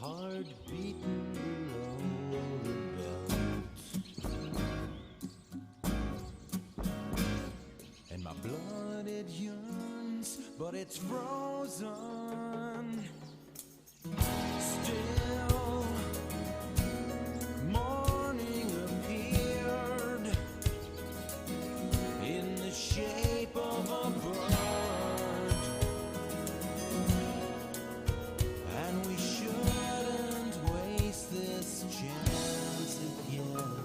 heart beating below the belt. And my blood, it yearns, but it's frozen. Still, morning appeared in the shape of a bird, and we shouldn't waste this chance again.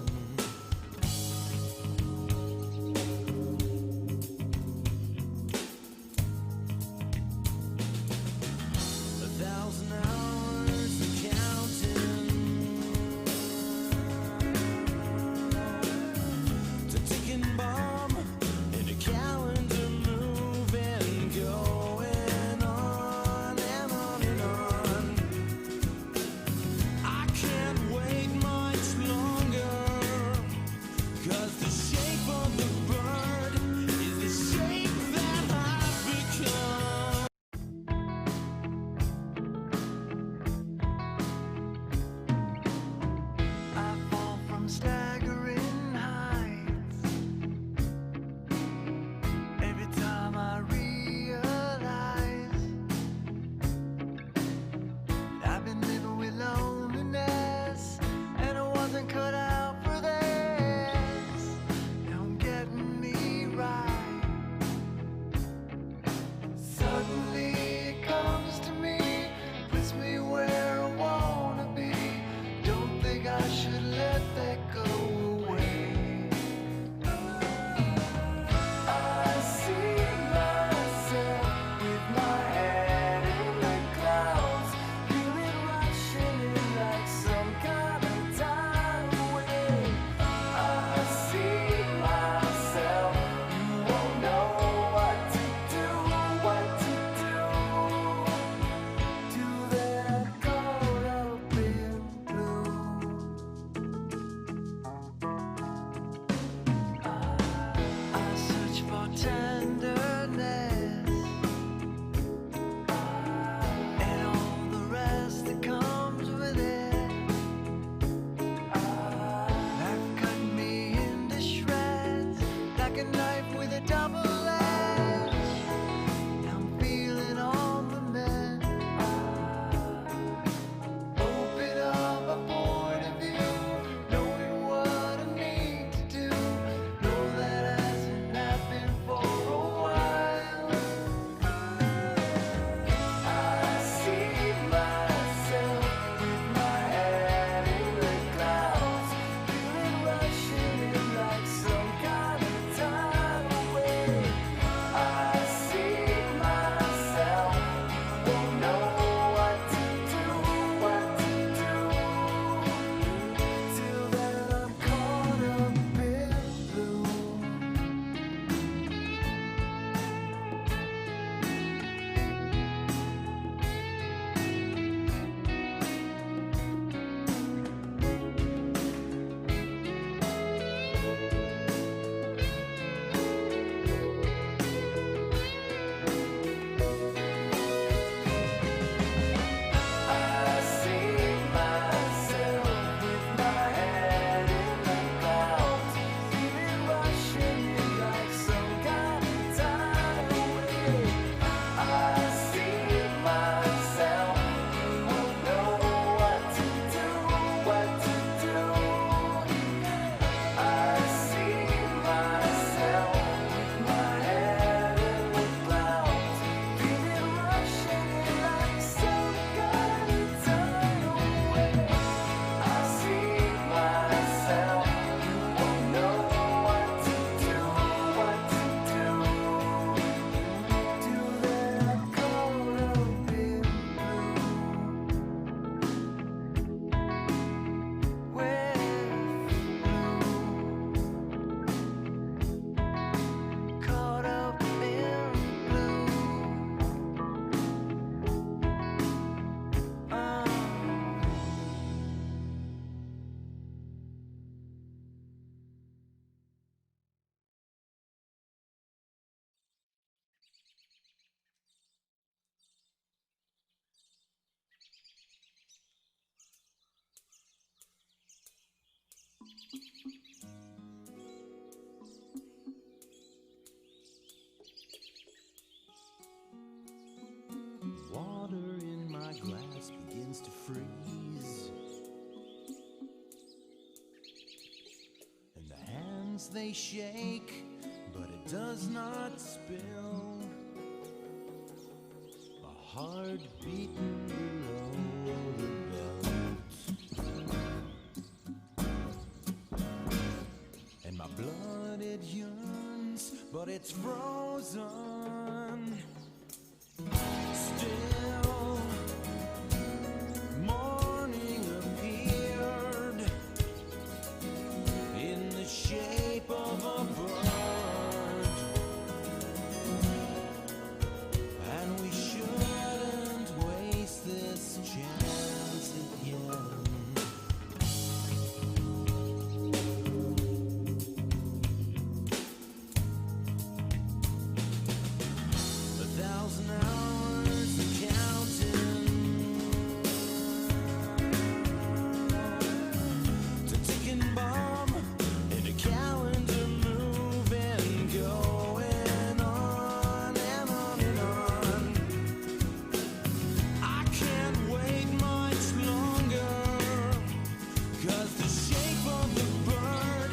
Water in my glass begins to freeze, and the hands they shake, but it does not spill. A heart beating below the belt, and my blood it yearns, but it's frozen. Still, morning appeared in the shape of a bird, and we shouldn't waste this chance again. 1,000 hours counting to ticking bomb in a calendar moving, going on and on and on. I can't wait much longer, 'cause the shape of the bird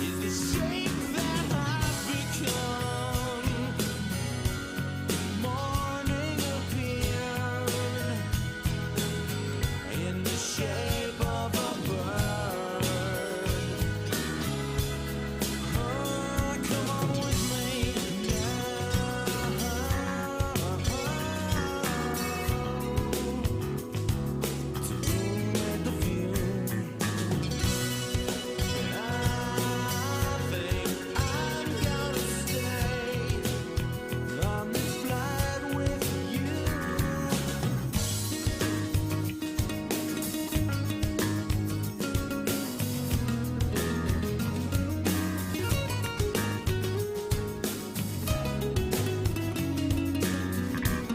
is the shape that I've become. Morning appeared in the shape of a bird. Come on with me now to meet the view. And I think I'm gonna stay on this flight with you.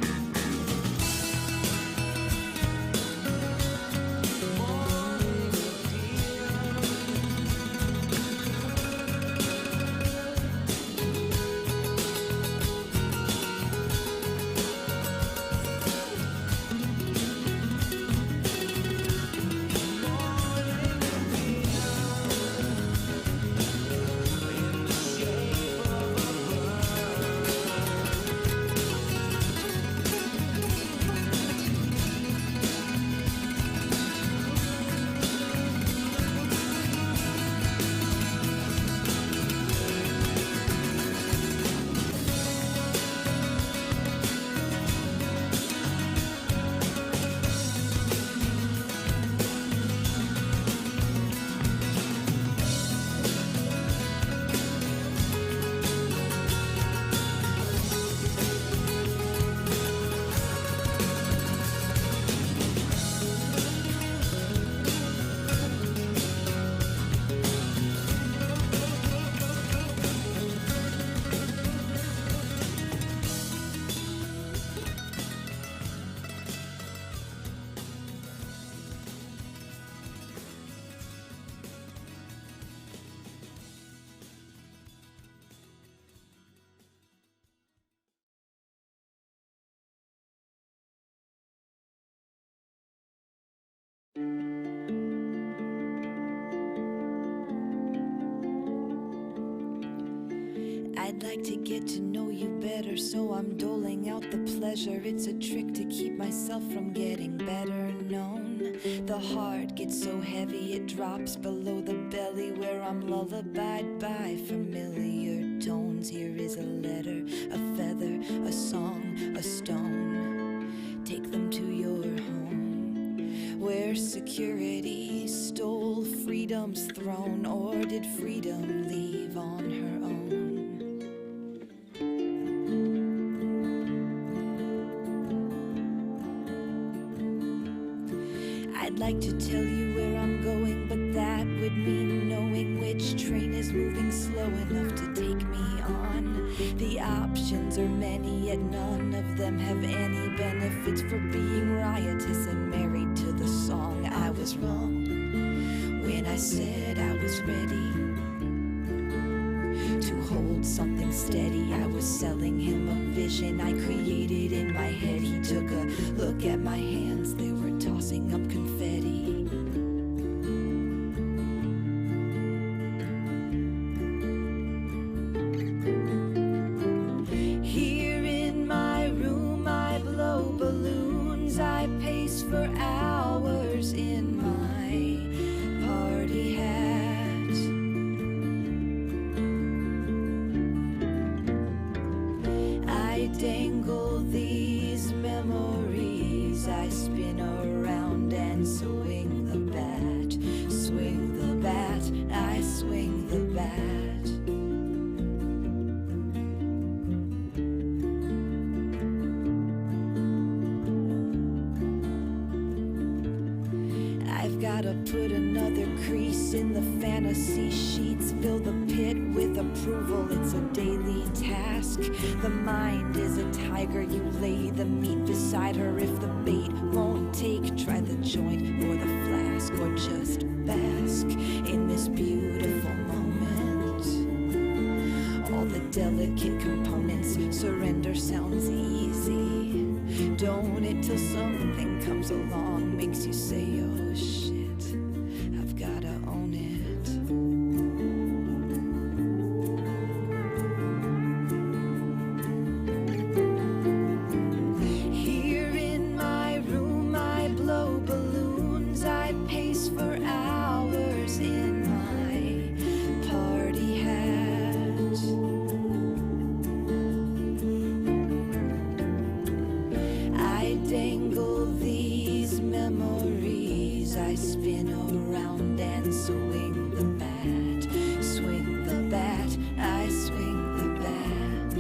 Morning I'd like to get to know you better, so I'm doling out the pleasure. It's a trick to keep myself from getting better known. The heart gets so heavy it drops below the belly, where I'm lullabied by familiar tones. Here is a letter, a feather, a song, a stone. Take them to your home, where security stole freedom's throne, or did freedom leave on her own? I'd like to tell you where I'm going, but that would mean knowing which train is moving slow enough to take me on. The options are many, yet none of them have any benefits for being riotous and married to the song. I was wrong when I I said I was ready to hold something steady. I was selling him a vision I created in my head. He took a look at my hands, they were tossing up confetti. Here in my room I blow balloons, I pace for hours in my party hat. I dangle these memories, I spin around and swing the bat, swing the bat, I swing the bat. I've gotta put another crease in the fantasy sheets, fill the pit with approval, it's a daily task. The mind is a tiger, you lay the meat beside her. If the bait won't take, try the joint or the flask, or just bask in this beautiful moment. All the delicate components, surrender sounds easy. Don't it till something comes along, makes you say, oh shit, I've gotta own it. Here in my room I blow balloons, I pace for hours in my party hat. I dangle these memories, I spin around and swing the bat, swing the bat, I swing the bat.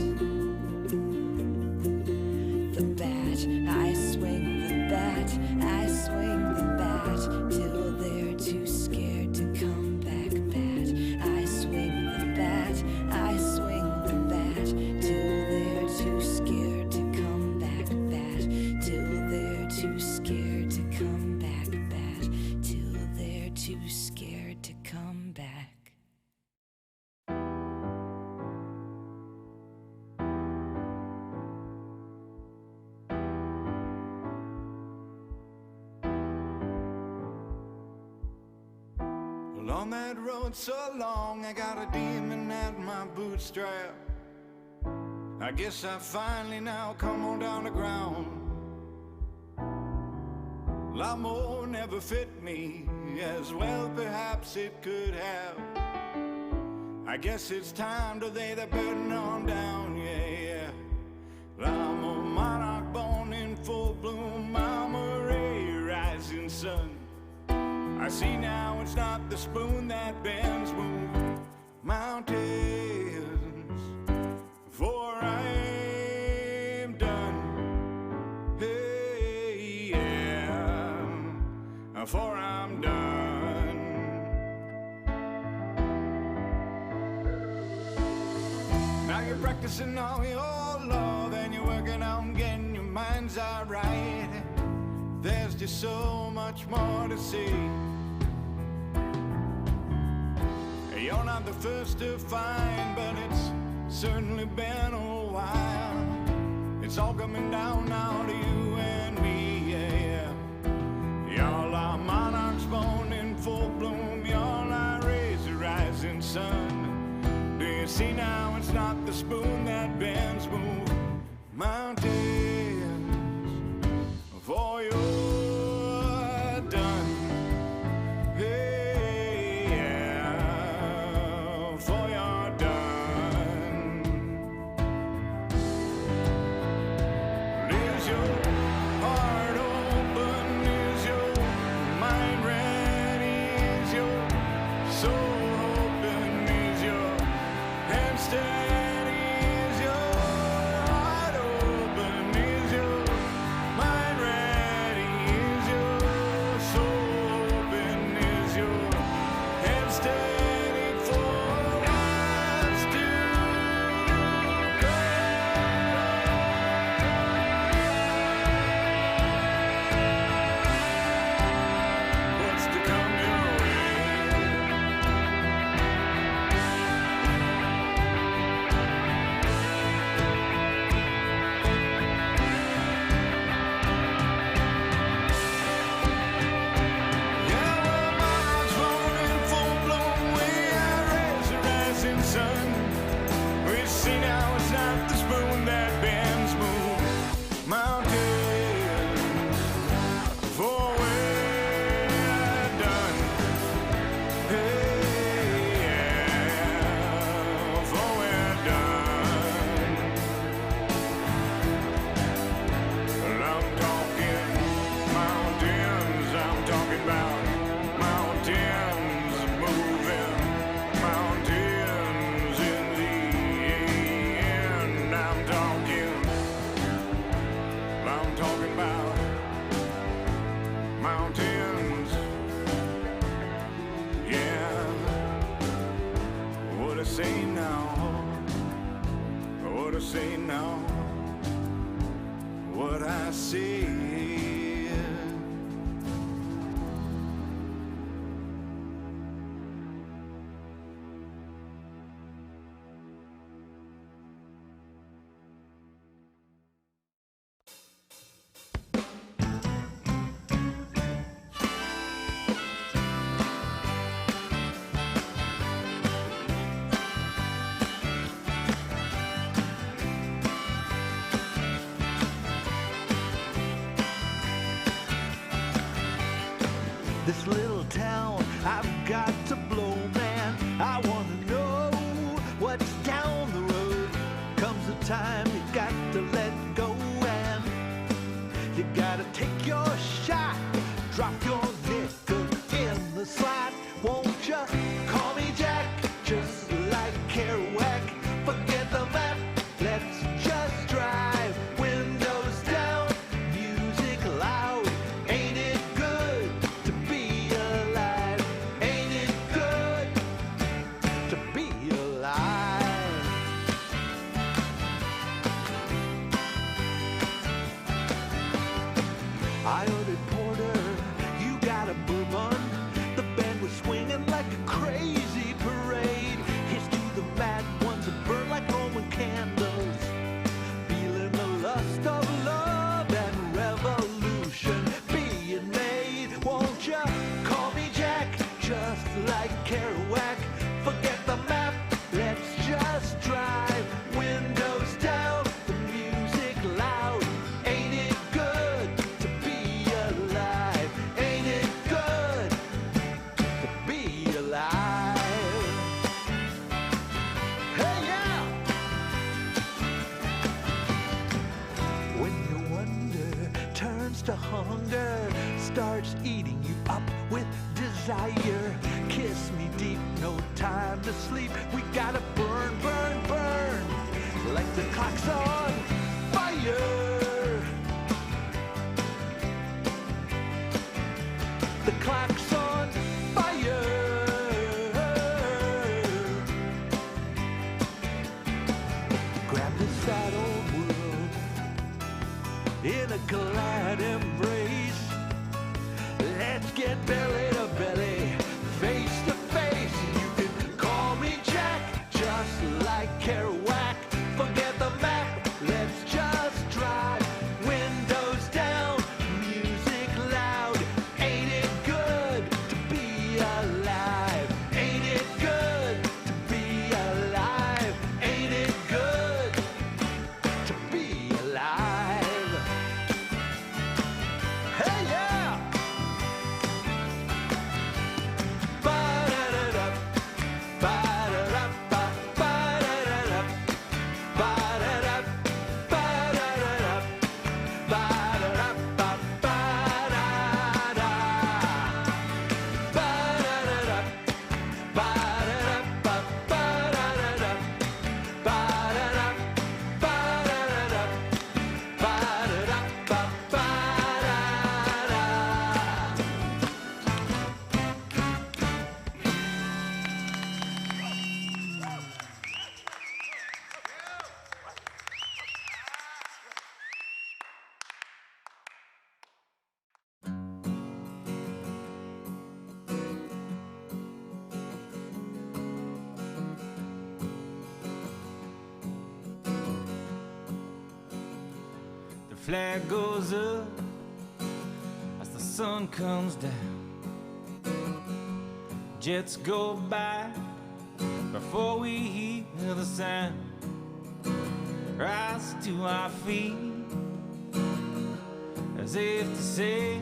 The bat, I swing the bat, I swing the bat, till they're too scared to come back. Bat, I swing the bat, I swing the bat, till they're too scared to come back. Bat, till they're too scared to come back. Bat, till they're too scared to come back. Well, on that road so long, I got a demon at my bootstrap. I guess I finally now come on down the ground. lot more never fit me as well perhaps it could have. I guess it's time to lay the burden on down, yeah. I'm a monarch born in full bloom, I'm a ray rising sun. I see now it's not the spoon that bends, move mountains, for I'm done, hey, yeah, for I'm done. Now you're practicing all your love and you're working on getting your mind's eye right. There's just so much more to see. You're not the first to find, but it's certainly been a while. It's all coming down now to you and me, yeah. Y'all are monarchs born in full bloom. Y'all are rays the rising sun. Do you see now it's not the spoon that bends, move mountains, for you're done. Hey, yeah, for you're done. Is your heart open? Is your mind ready? Is your soul open? Is your hand steady? Is your heart open? this little town. I've got to blow, man. I wanna know what's down the road. Comes the time you got to let go, and you gotta take your shot. Drop your nickel in the slot. Won't you call me Jack? Just like Kerouac. Forget the map. Let's just drive. Windows down. Music loud. Ain't it good to be alive? Ain't it good to be alive? I ordered porter. You got a bourbon. The band was swinging like a crazy parade. Here's to the mad ones that burn like Roman candles. Feeling the lust of love and revolution being made. Won't you call me Jack? Just like Kerouac. Forget the map. Let's just drive. Windows down. The music loud. Ain't it good to be alive? Ain't it good to be alive? Hey, yeah! When your wonder turns to hunger, starts eating you up with desire. Kiss me deep, no time to sleep. We gotta burn, burn, burn, like the clock's on fire. The clock's on fire. Grab this sad old world in a glad embrace. Let's get belly to belly, face to face. You can call me Jack, just like Kerouac. Forget the map, let's just drive. Windows down, music loud. Ain't it good to be alive? Ain't it good to be alive? Ain't it good to be alive? Hey, yeah! Ba-da-da-da, ba-da-da, ba-da-da-da, ba-da-da, ba-da-da-da, ba-da-da, ba-da-da. Ba-da-da-da, ba-da-da, ba-da-da-da, ba-da-da, ba-da-da-da, ba-da-da, ba-da-da. The flag goes up as the sun comes down. Jets go by before we hear the sound. Rise to our feet as if to say,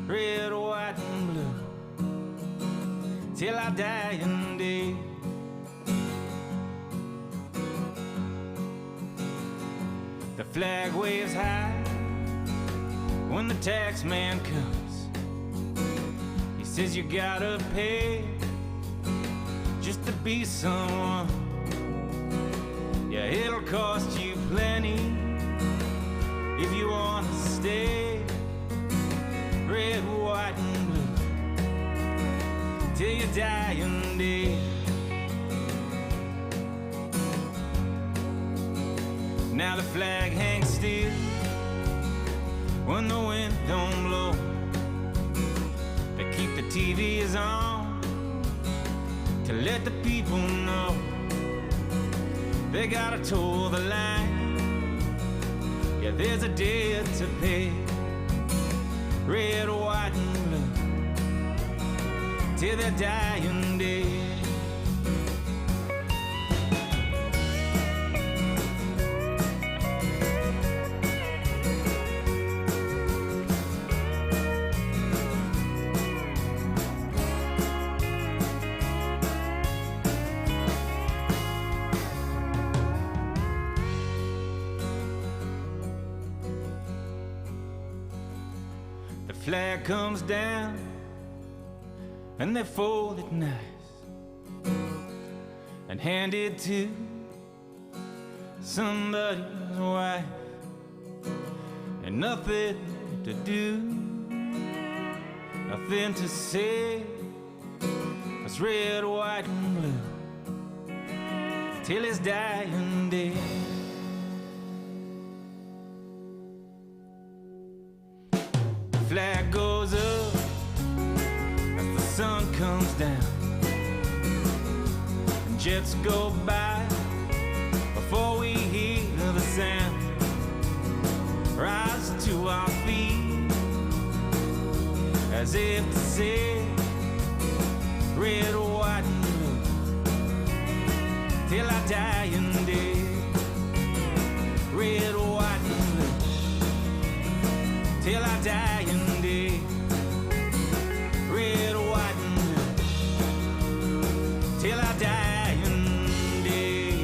red, white, and blue, till I die in day. The flag waves high when the tax man comes. He says you gotta pay just to be someone. Yeah, it'll cost you plenty if you want to stay. Red, white, and blue till you die in day. Now the flag hangs still when the wind don't blow. They keep the TVs on to let the people know they gotta toe the line. Yeah, there's a debt to pay. Red, white, and blue till their dying day. flag comes down and they fold it nice and hand it to somebody's wife, and nothing to do, nothing to say. It's red, white, and blue till his dying day. The flag goes up as the sun comes down, and jets go by before we hear the sound. Rise to our feet as if to say, red, white, and blue till our dying day. Red, white, and blue till our dying day. Red, white, and blue till our dying day.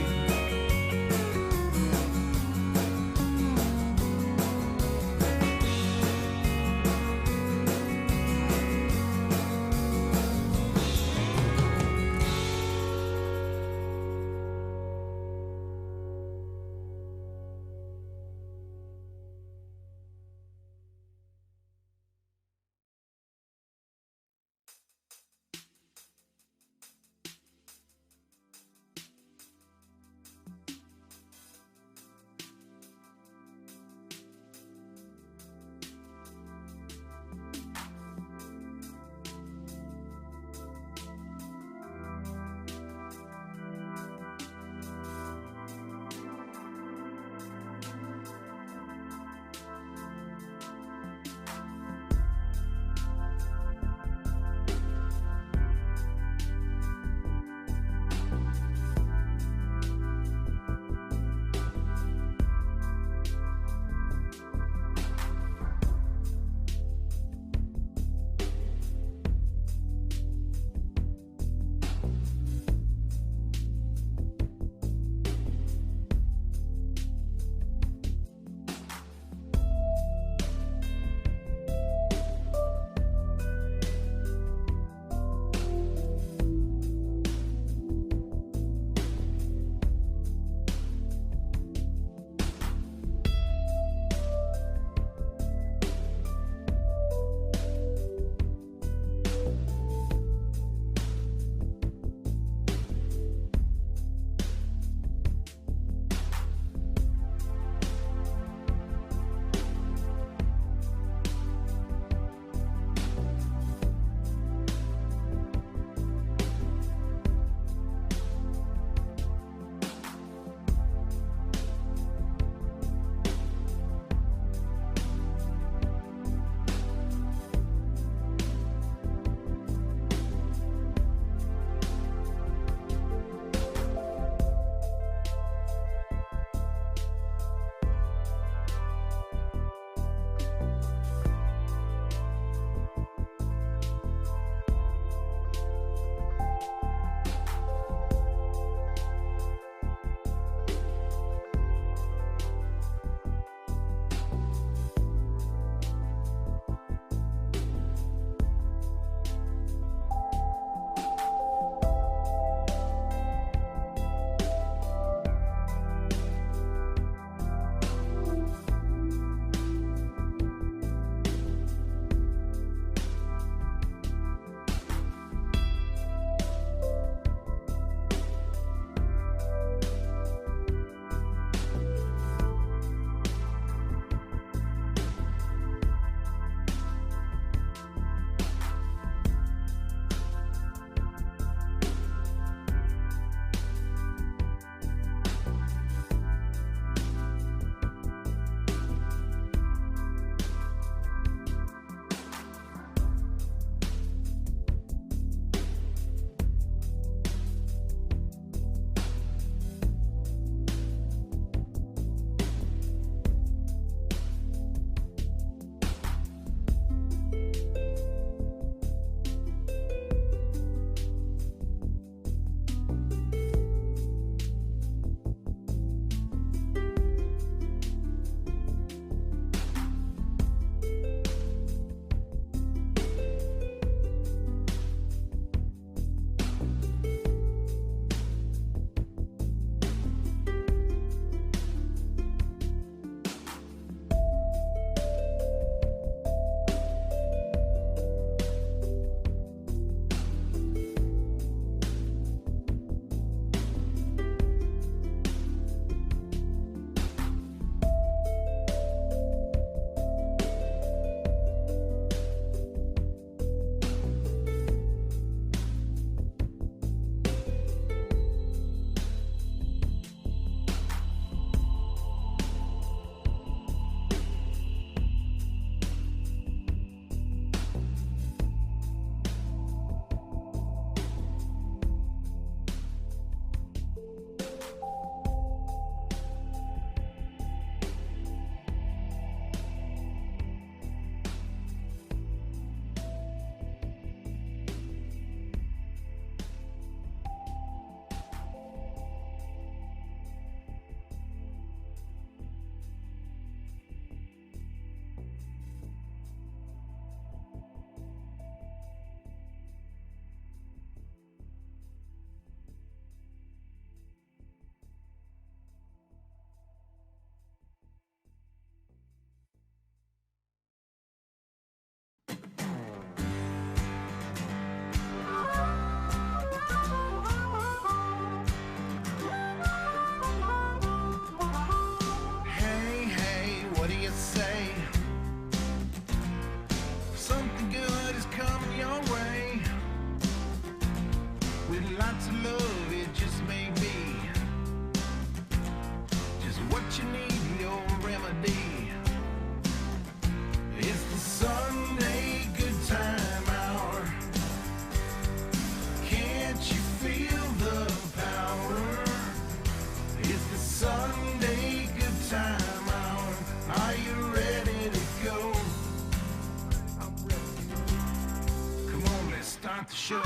start the show.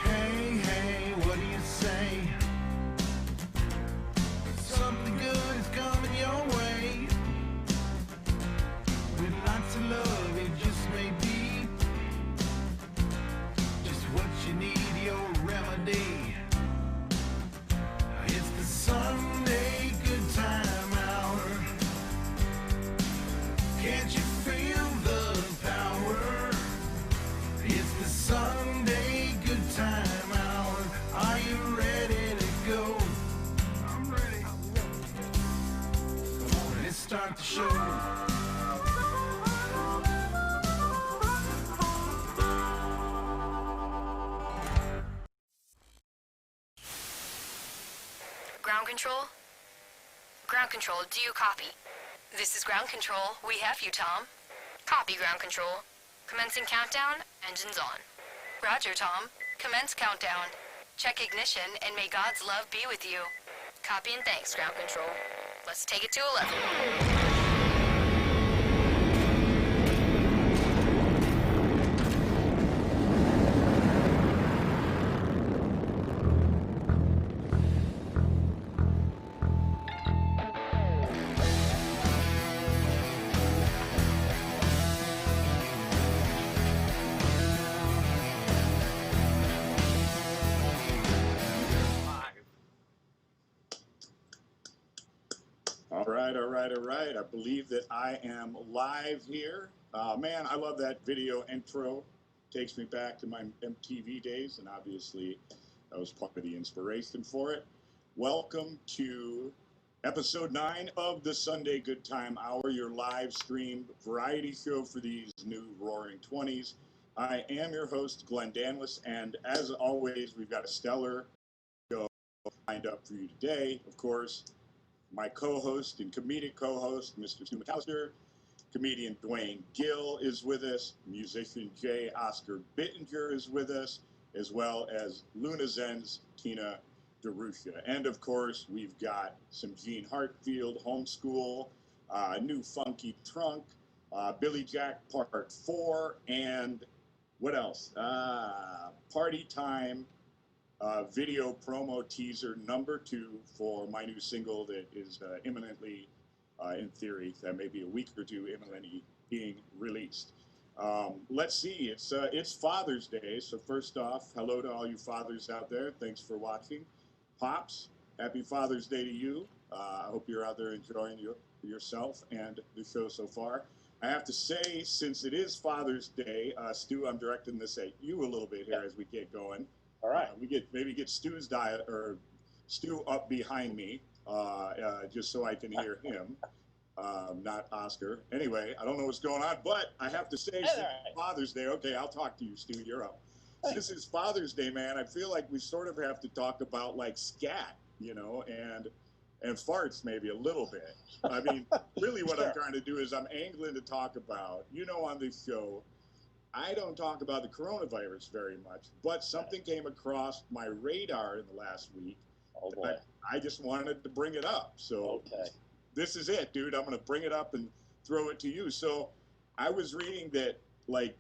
Hey, hey, what do you say? Something good is coming your way. With lots of love, it just may be just what you need, your remedy. It's the Sunday good time hour. Can't you feel the power? It's the Sunday good time hour. Are you ready to go? I'm ready. Come on, let's start the show. Ground control? Ground control, do you copy? This is ground control. We have you, Tom. Copy, ground control. Commencing countdown. Engines on. Roger, Tom. Commence countdown. Check ignition, and may God's love be with you. Copy and thanks, ground control. Let's take it to 11. All right. I believe that I am live here. Man, I love that video intro. Takes me back to my MTV days, and obviously that was part of the inspiration for it. Welcome to episode 9 of the Sunday Good Time Hour, your live stream variety show for these new roaring 20s. I am your host, Glen Danles, and as always, we've got a stellar show lined up for you today. Of course, my co-host and comedic co-host, Mr. Stu McCallister, comedian Dwayne Gill is with us, musician J. Oscar Bittenger is with us, as well as Luna Zen's Tina Derusha. And of course, we've got some Gene Heartfield, Homeschool, New Funky Trunk, Billy Jack Part 4, and what else? Party Time. Video promo teaser number 2 for my new single that is imminently, in theory, that may be a week or two imminently being released. Let's see, it's Father's Day, so first off, hello to all you fathers out there. Thanks for watching. Pops, happy Father's Day to you. I hope you're out there enjoying yourself and the show so far. I have to say, since it is Father's Day, Stu, I'm directing this at you a little bit here as we get going. All right. We get Stu's diet or Stu up behind me, just so I can hear him, not Oscar. Anyway, I don't know what's going on, but I have to say, since Father's Day, okay, I'll talk to you, Stu. You're up. This is Father's Day, man. I feel like we sort of have to talk about like scat, and farts maybe a little bit. I mean, really, what I'm trying to do is I'm angling to talk about, on this show. I don't talk about the coronavirus very much, but something came across my radar in the last week. Oh boy! I just wanted to bring it up. So this is it, dude. I'm going to bring it up and throw it to you. So I was reading that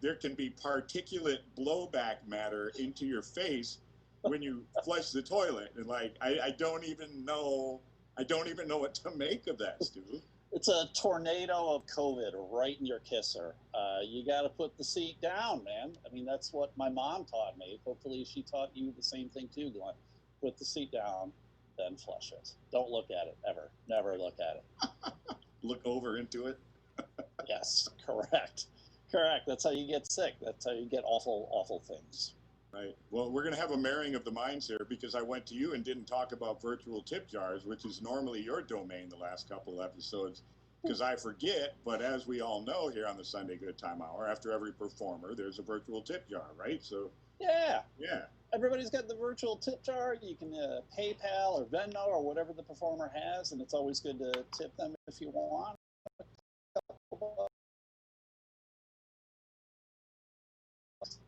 there can be particulate blowback matter into your face when you flush the toilet, and I don't even know what to make of that, Stu. It's a tornado of COVID right in your kisser. You got to put the seat down, man. I mean, that's what my mom taught me. Hopefully she taught you the same thing too, Glenn. Put the seat down, then flush it. Don't look at it, ever. Never look at it. Look over into it? Yes, correct. That's how you get sick. That's how you get awful, awful things. Right. Well, we're going to have a marrying of the minds here because I went to you and didn't talk about virtual tip jars, which is normally your domain the last couple of episodes, because I forget. But as we all know here on the Sunday Good Time Hour, after every performer, there's a virtual tip jar, right? So yeah. Everybody's got the virtual tip jar. You can PayPal or Venmo or whatever the performer has, and it's always good to tip them if you want.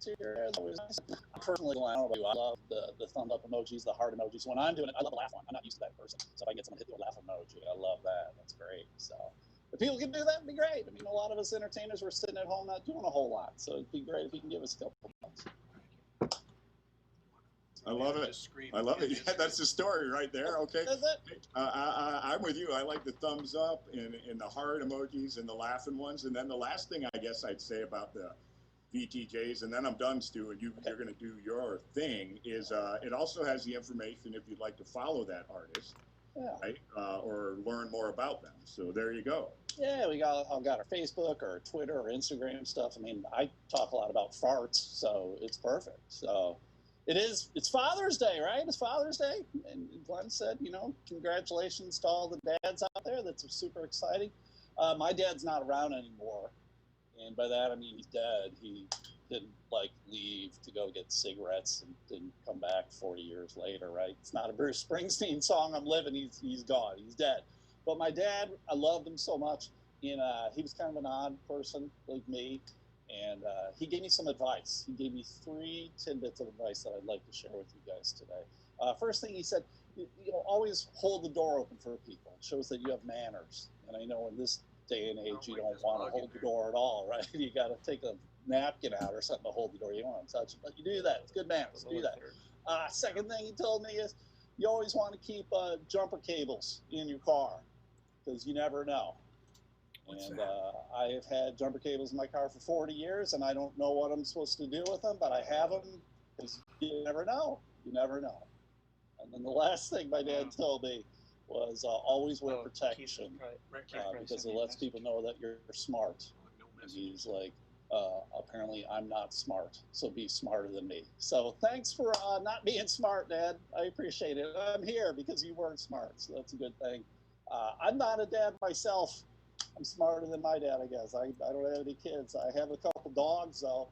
here. It's always nice. Personally, I don't know about you, I love the thumb up emojis, the heart emojis. When I'm doing it, I love the laugh one. I'm not used to that person. So if I get someone to hit the laugh emoji, I love that. That's great. So if people can do that, it'd be great. I mean, a lot of us entertainers, we're sitting at home not doing a whole lot. So it'd be great if you can give us a couple bucks. I love it. I love it. Yeah, that's the story right there. Okay. That's it. I'm with you. I like the thumbs up and the heart emojis and the laughing ones. And then the last thing I guess I'd say about the VTJs, and then I'm done, Stu, and you're going to do your thing, is it also has the information if you'd like to follow that artist, right? Or learn more about them. So there you go. Yeah, I've got our Facebook or Twitter or Instagram stuff. I mean, I talk a lot about farts, so it's perfect. So it's Father's Day, right? It's Father's Day. And Glen said, congratulations to all the dads out there. That's super exciting. My dad's not around anymore. And by that, I mean he's dead. He didn't, leave to go get cigarettes and didn't come back 40 years later, right? It's not a Bruce Springsteen song, I'm living. He's gone. He's dead. But my dad, I loved him so much. And he was kind of an odd person like me. And he gave me some advice. He gave me 3 tidbits of advice that I'd like to share with you guys today. First thing he said, always hold the door open for people. It shows that you have manners. And I know in this day and age, you don't want to hold the door at all, right? You got to take a napkin out or something to hold the door. You don't want to touch it, but you do that. It's good manners. Do that. Second thing he told me is you always want to keep jumper cables in your car because you never know. And I have had jumper cables in my car for 40 years, and I don't know what I'm supposed to do with them, but I have them because you never know. You never know. And then the last thing my dad told me was always wear protection because it lets people know that you're smart. And he's like, apparently I'm not smart, so be smarter than me. So thanks for not being smart, Dad. I appreciate it. I'm here because you weren't smart, so that's a good thing. I'm not a dad myself. I'm smarter than my dad, I guess. I don't have any kids. I have a couple dogs, though,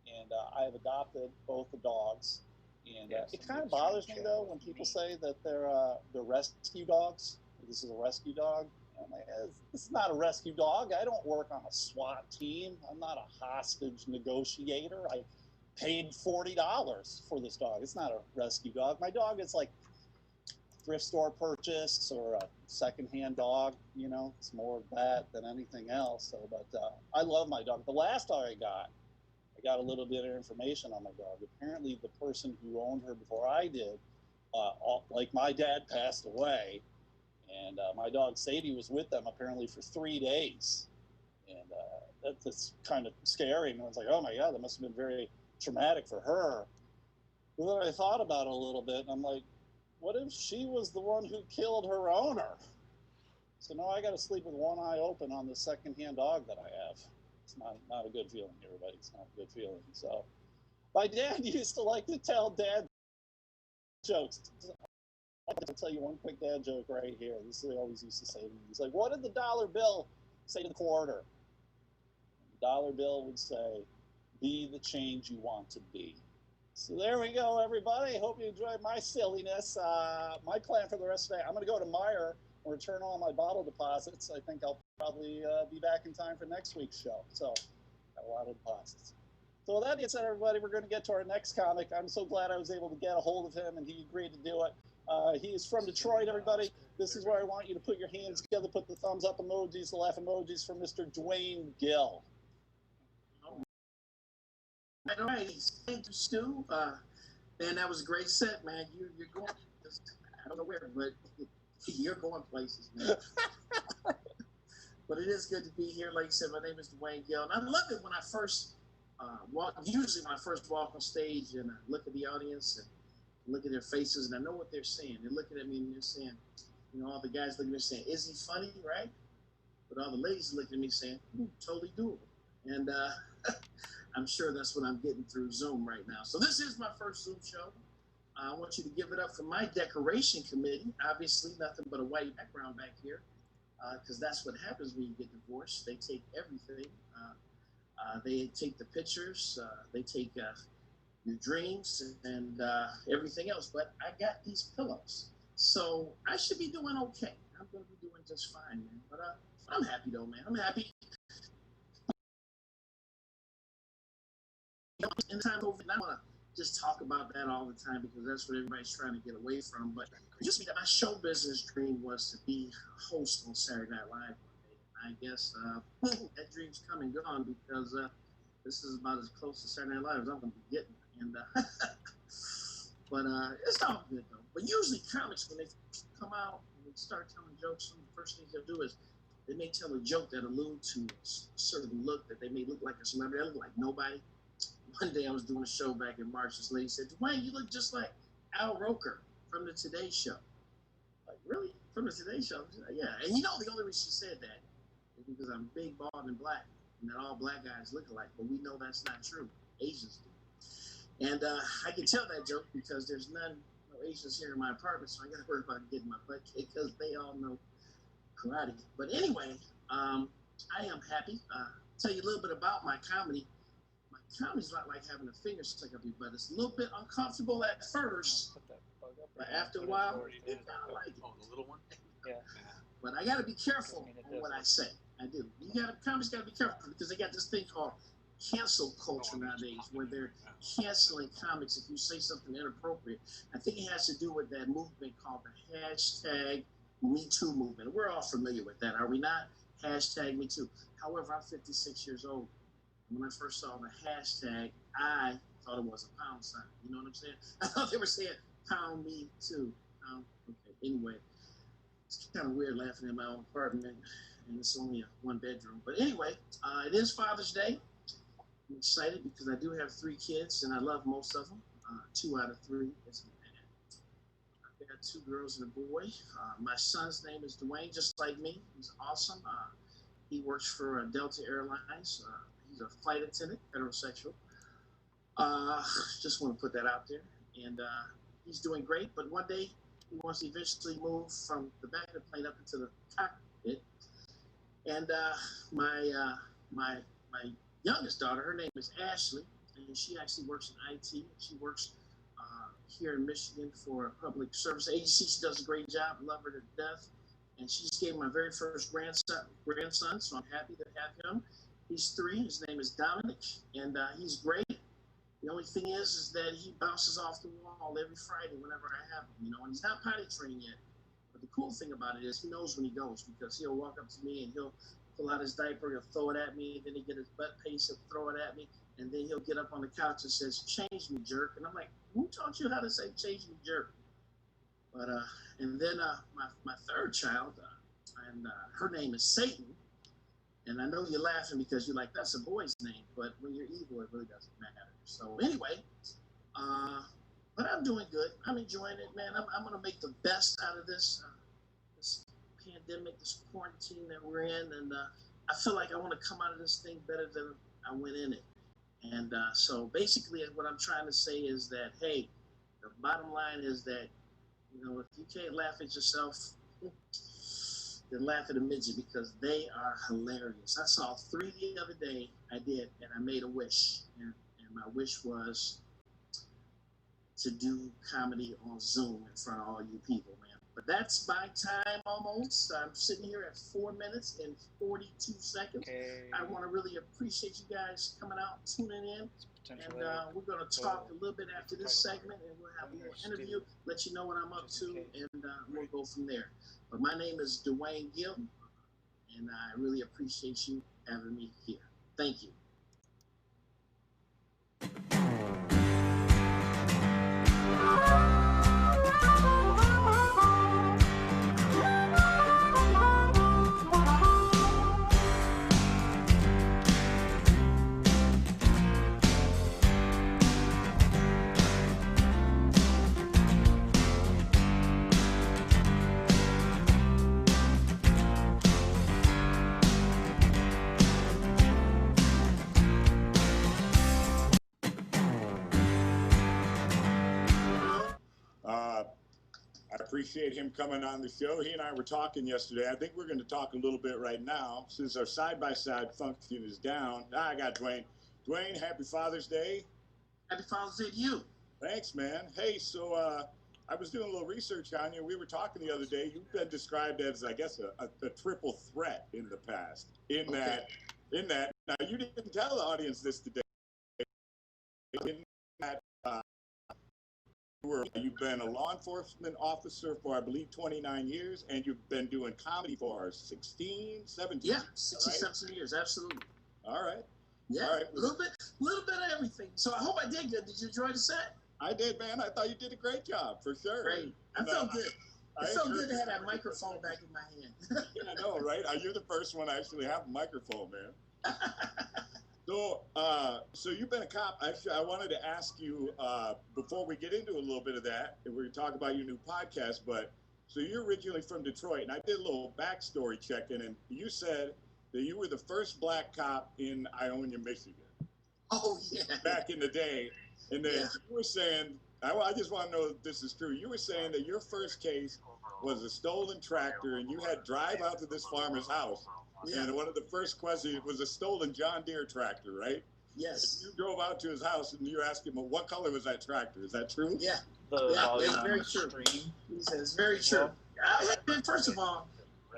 and I have adopted both the dogs. And it kind of bothers me, though, when people say that they're rescue dogs. This is a rescue dog. I'm like, this is not a rescue dog. I don't work on a SWAT team. I'm not a hostage negotiator. I paid $40 for this dog. It's not a rescue dog. My dog is like thrift store purchase or a secondhand dog. It's more of that than anything else. So, but I love my dog. The last dog I got a little bit of information on my dog. Apparently, the person who owned her before I did, like my dad, passed away, and my dog Sadie was with them apparently for 3 days, and that's kind of scary. And I was like, oh my God, that must have been very traumatic for her. But then I thought about it a little bit, and I'm like, what if she was the one who killed her owner? So now I got to sleep with one eye open on the secondhand dog that I have. It's not a good feeling, everybody. It's not a good feeling. So my dad used to like to tell dad jokes. I'll tell you one quick dad joke right here. This is what he always used to say to me. He's like, what did the dollar bill say to the quarter? The dollar bill would say, be the change you want to be. So there we go, everybody. Hope you enjoyed my silliness. My plan for the rest of the day, I'm going to go to Meijer and return all my bottle deposits. I think I'll probably be back in time for next week's show. So, got a lot of deposits. So with that being said, everybody, we're going to get to our next comic. I'm so glad I was able to get a hold of him, and he agreed to do it. He is from Detroit, everybody. This is where I want you to put your hands together, put the thumbs up emojis, the laugh emojis for Mr. Dwayne Gill. All right. Thank you, Stu. Man, that was a great set, man. You're going, I don't know where, but you're going places, man. But it is good to be here. Like I said, my name is Dwayne Gill. And I love it when I first usually when I first walk on stage and I look at the audience and look at their faces and I know what they're saying. They're looking at me and they're saying, all the guys looking at me saying, is he funny, right? But all the ladies looking at me saying, totally doable. And I'm sure that's what I'm getting through Zoom right now. So this is my first Zoom show. I want you to give it up for my decoration committee. Obviously, nothing but a white background back here, because that's what happens when you get divorced. They take everything. They take the pictures. They take your dreams and everything else. But I got these pillows, so I should be doing okay. I'm going to be doing just fine, man. But I'm happy, though, man. I'm happy. in the time over, and I want to just talk about that all the time because that's what everybody's trying to get away from. But it used to be that my show business dream was to be a host on Saturday Night Live one day. And I guess that dream's come and gone because this is about as close to Saturday Night Live as I'm going to be getting. And but it's all good though. But usually comics, when they come out and they start telling jokes, some of the first things they'll do is they may tell a joke that alludes to a certain look that they may look like a celebrity. I look like nobody. One day I was doing a show back in March. This lady said, "Dwayne, you look just like Al Roker from the Today Show." Like, really? From the Today Show? Like, yeah. And you know the only reason she said that is because I'm big, bald, and black, and that all black guys look alike. But we know that's not true. Asians do. And I can tell that joke because there's no Asians here in my apartment, so I got to worry about getting my butt kicked because they all know karate. But anyway, I am happy. Tell you a little bit about my comedy. My comedy's not like having a finger stuck up your butt. It's a little bit uncomfortable at first, but after a while, you kind of like it. Oh, the little one? Yeah. But I got to be careful on what I say. I do. Comedy's got to be careful because they got this thing called cancel culture nowadays, where they're canceling comics if you say something inappropriate. I think it has to do with that movement called the hashtag Me Too movement. We're all familiar with that, are we not? Hashtag Me Too. However, I'm 56 years old. When I first saw the hashtag, I thought it was a pound sign. You know what I'm saying? I thought they were saying pound me too. Okay, anyway, it's kind of weird laughing in my own apartment, and it's only a one bedroom. But anyway, it is Father's Day. I'm excited because I do have 3 kids, and I love most of them. 2 out of 3 is man. I've got 2 girls and a boy. My son's name is Dwayne, just like me. He's awesome. He works for Delta Airlines. He's a flight attendant, heterosexual. Just want to put that out there. And he's doing great, but one day he wants to eventually move from the back of the plane up into the cockpit. And my youngest daughter, her name is Ashley, and she actually works in IT. She works here in Michigan for a public service agency. She does a great job, love her to death. And she just gave my very first grandson, so I'm happy to have him. He's 3. His name is Dominic, and he's great. The only thing is that he bounces off the wall every Friday whenever I have him, and he's not potty trained yet. But the cool thing about it is he knows when he goes because he'll walk up to me and he'll pull out his diaper, he'll throw it at me, then he'll get his butt paste, he'll throw it at me, and then he'll get up on the couch and says, "Change me, jerk." And I'm like, who taught you how to say "change me, jerk"? But and then my 3rd child, and her name is Satan. And I know you're laughing because you're like, that's a boy's name, but when you're evil, it really doesn't matter. So anyway, but I'm doing good. I'm enjoying it, man. I'm going to make the best out of this pandemic, this quarantine that we're in. And I feel like I want to come out of this thing better than I went in it. And so basically what I'm trying to say is that, hey, the bottom line is that, if you can't laugh at yourself, then laugh at a midget because they are hilarious. I saw 3 the other day. I did, and I made a wish. And my wish was to do comedy on Zoom in front of all you people, man. But that's my time almost. I'm sitting here at 4 minutes and 42 seconds. Okay. I want to really appreciate you guys coming out, tuning in. And we're going to talk a little bit after this segment, and we'll have a little interview, let you know what I'm up to, and we'll go from there. But my name is Dwayne Gill, and I really appreciate you having me here. Thank you. I appreciate him coming on the show. He and I were talking yesterday. I think we're going to talk a little bit right now since our side-by-side function is down. I got Dwayne. Dwayne, happy Father's Day. Happy Father's Day to you. Thanks, man. Hey, so I was doing a little research on you. We were talking the other day. You've been described as, I guess, a triple threat in the past. In that, now you didn't tell the audience this today. in that, you've been a law enforcement officer for, I believe, 29 years, and you've been doing comedy for 16, 17 Yeah, years, 60, right? 17 years, absolutely. All right. Yeah, All right. a little bit of everything. So I hope I did good. Did you enjoy the set? I did, man. I thought you did a great job, for sure. Great. I felt good. It felt good to have that microphone back in my hand. I know, right? You're the first one to actually have a microphone, man. So you've been a cop. Actually, I wanted to ask you before we get into a little bit of that, and we're going to talk about your new podcast. But so you're originally from Detroit, and I did a little backstory checking, and you said that you were the first black cop in Ionia, Michigan. Oh yeah. Back in the day, and then you were saying, I just want to know if this is true. You were saying that your first case was a stolen tractor, and you had to drive out to this farmer's house. Yeah. And one of the first questions was a stolen John Deere tractor, right? Yes. And you drove out to his house, and you asked him, well, what color was that tractor? Is that true? Yeah. It's very true. He says it's very true. First of all,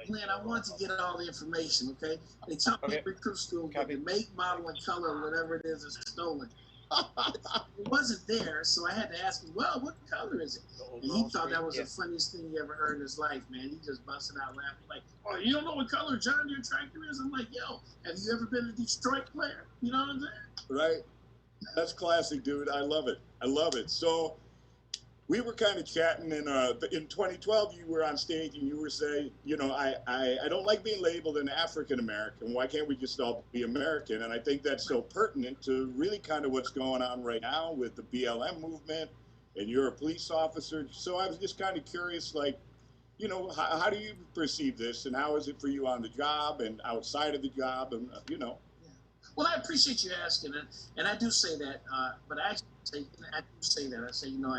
Glen, I want to get all the information, okay? They taught me at recruit school that the make, model, and color, whatever it is stolen. It wasn't there, so I had to ask him, well, what color is it? And he thought that was the funniest thing he ever heard in his life, man. He just busted out laughing like, oh, you don't know what color John Deere tractor is? I'm like, yo, have you ever been a Detroit player? You know what I'm saying? Right. That's classic, dude. I love it. I love it. So we were kind of chatting, and in 2012, you were on stage, and you were saying, you know, I don't like being labeled an African American. Why can't we just all be American? And I think that's so pertinent to really kind of what's going on right now with the BLM movement, and you're a police officer. So I was just kind of curious, like, you know, how do you perceive this, and how is it for you on the job and outside of the job, and you know? Well, I appreciate you asking it, and I do say that, but I actually say, I do say that. I say, you know,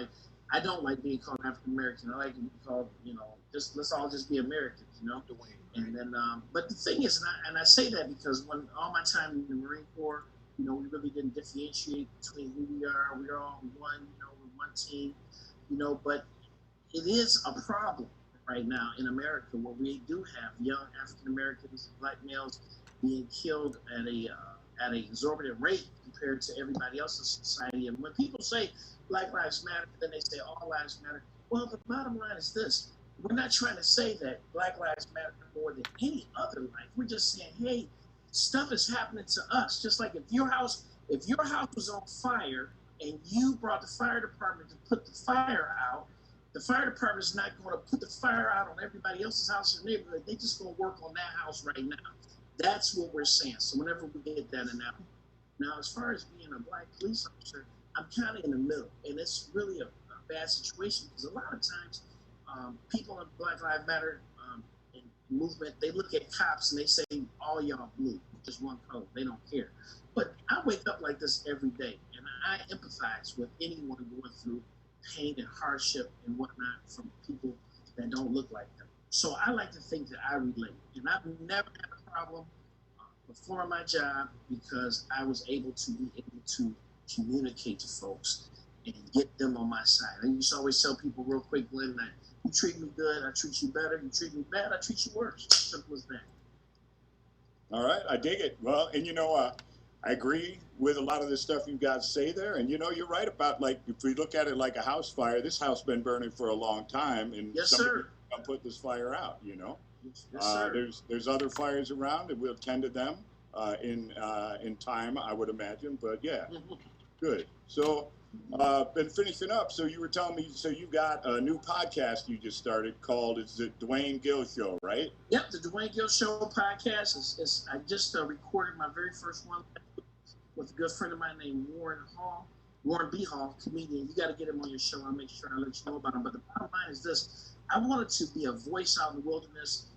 I don't like being called African American. I like to be called, you know, let's all just be Americans, you know. Dwayne, right? And then, but the thing is, and I say that because when all my time in the Marine Corps, you know, we really didn't differentiate between who we are. We're all one, you know, we're one team, you know. But it is a problem right now in America where we do have young African Americans, black males being killed at an exorbitant rate compared to everybody else in society. And when people say Black Lives Matter, then they say all lives matter. Well, the bottom line is this. We're not trying to say that Black Lives matter more than any other life. We're just saying, hey, stuff is happening to us. Just like if your house was on fire and you brought the fire department to put the fire out, the fire department is not going to put the fire out on everybody else's house in the neighborhood. They're just going to work on that house right now. That's what we're saying. So whenever we get that announcement. Now, as far as being a black police officer, I'm kind of in the middle, and it's really a bad situation because a lot of times people in Black Lives Matter movement, they look at cops and they say, all y'all blue, just one color, they don't care. But I wake up like this every day, and I empathize with anyone going through pain and hardship and whatnot from people that don't look like them. So I like to think that I relate, and I've never had a problem performing my job because I was able to be able to communicate to folks and get them on my side. I used to always tell people real quick, Glenn, that you treat me good, I treat you better. You treat me bad, I treat you worse. Simple as that. All right, I dig it. Well, and you know, I agree with a lot of the stuff you guys say there. And you know, you're right about, like, if we look at it like a house fire, this house been burning for a long time, and yes, somebody sir. come put this fire out. You know, yes, sir. There's other fires around, and we'll tend to them in time, I would imagine. But yeah, good. So, been finishing up. So you were telling me, so you got a new podcast you just started called, it's the Dwayne Gill Show, right? Yep, the Dwayne Gill Show podcast is I just recorded my very first one with a good friend of mine named Warren B. Hall, comedian. You got to get him on your show. I'll make sure I let you know about him. But the bottom line is this. I wanted to be a voice out in the wilderness,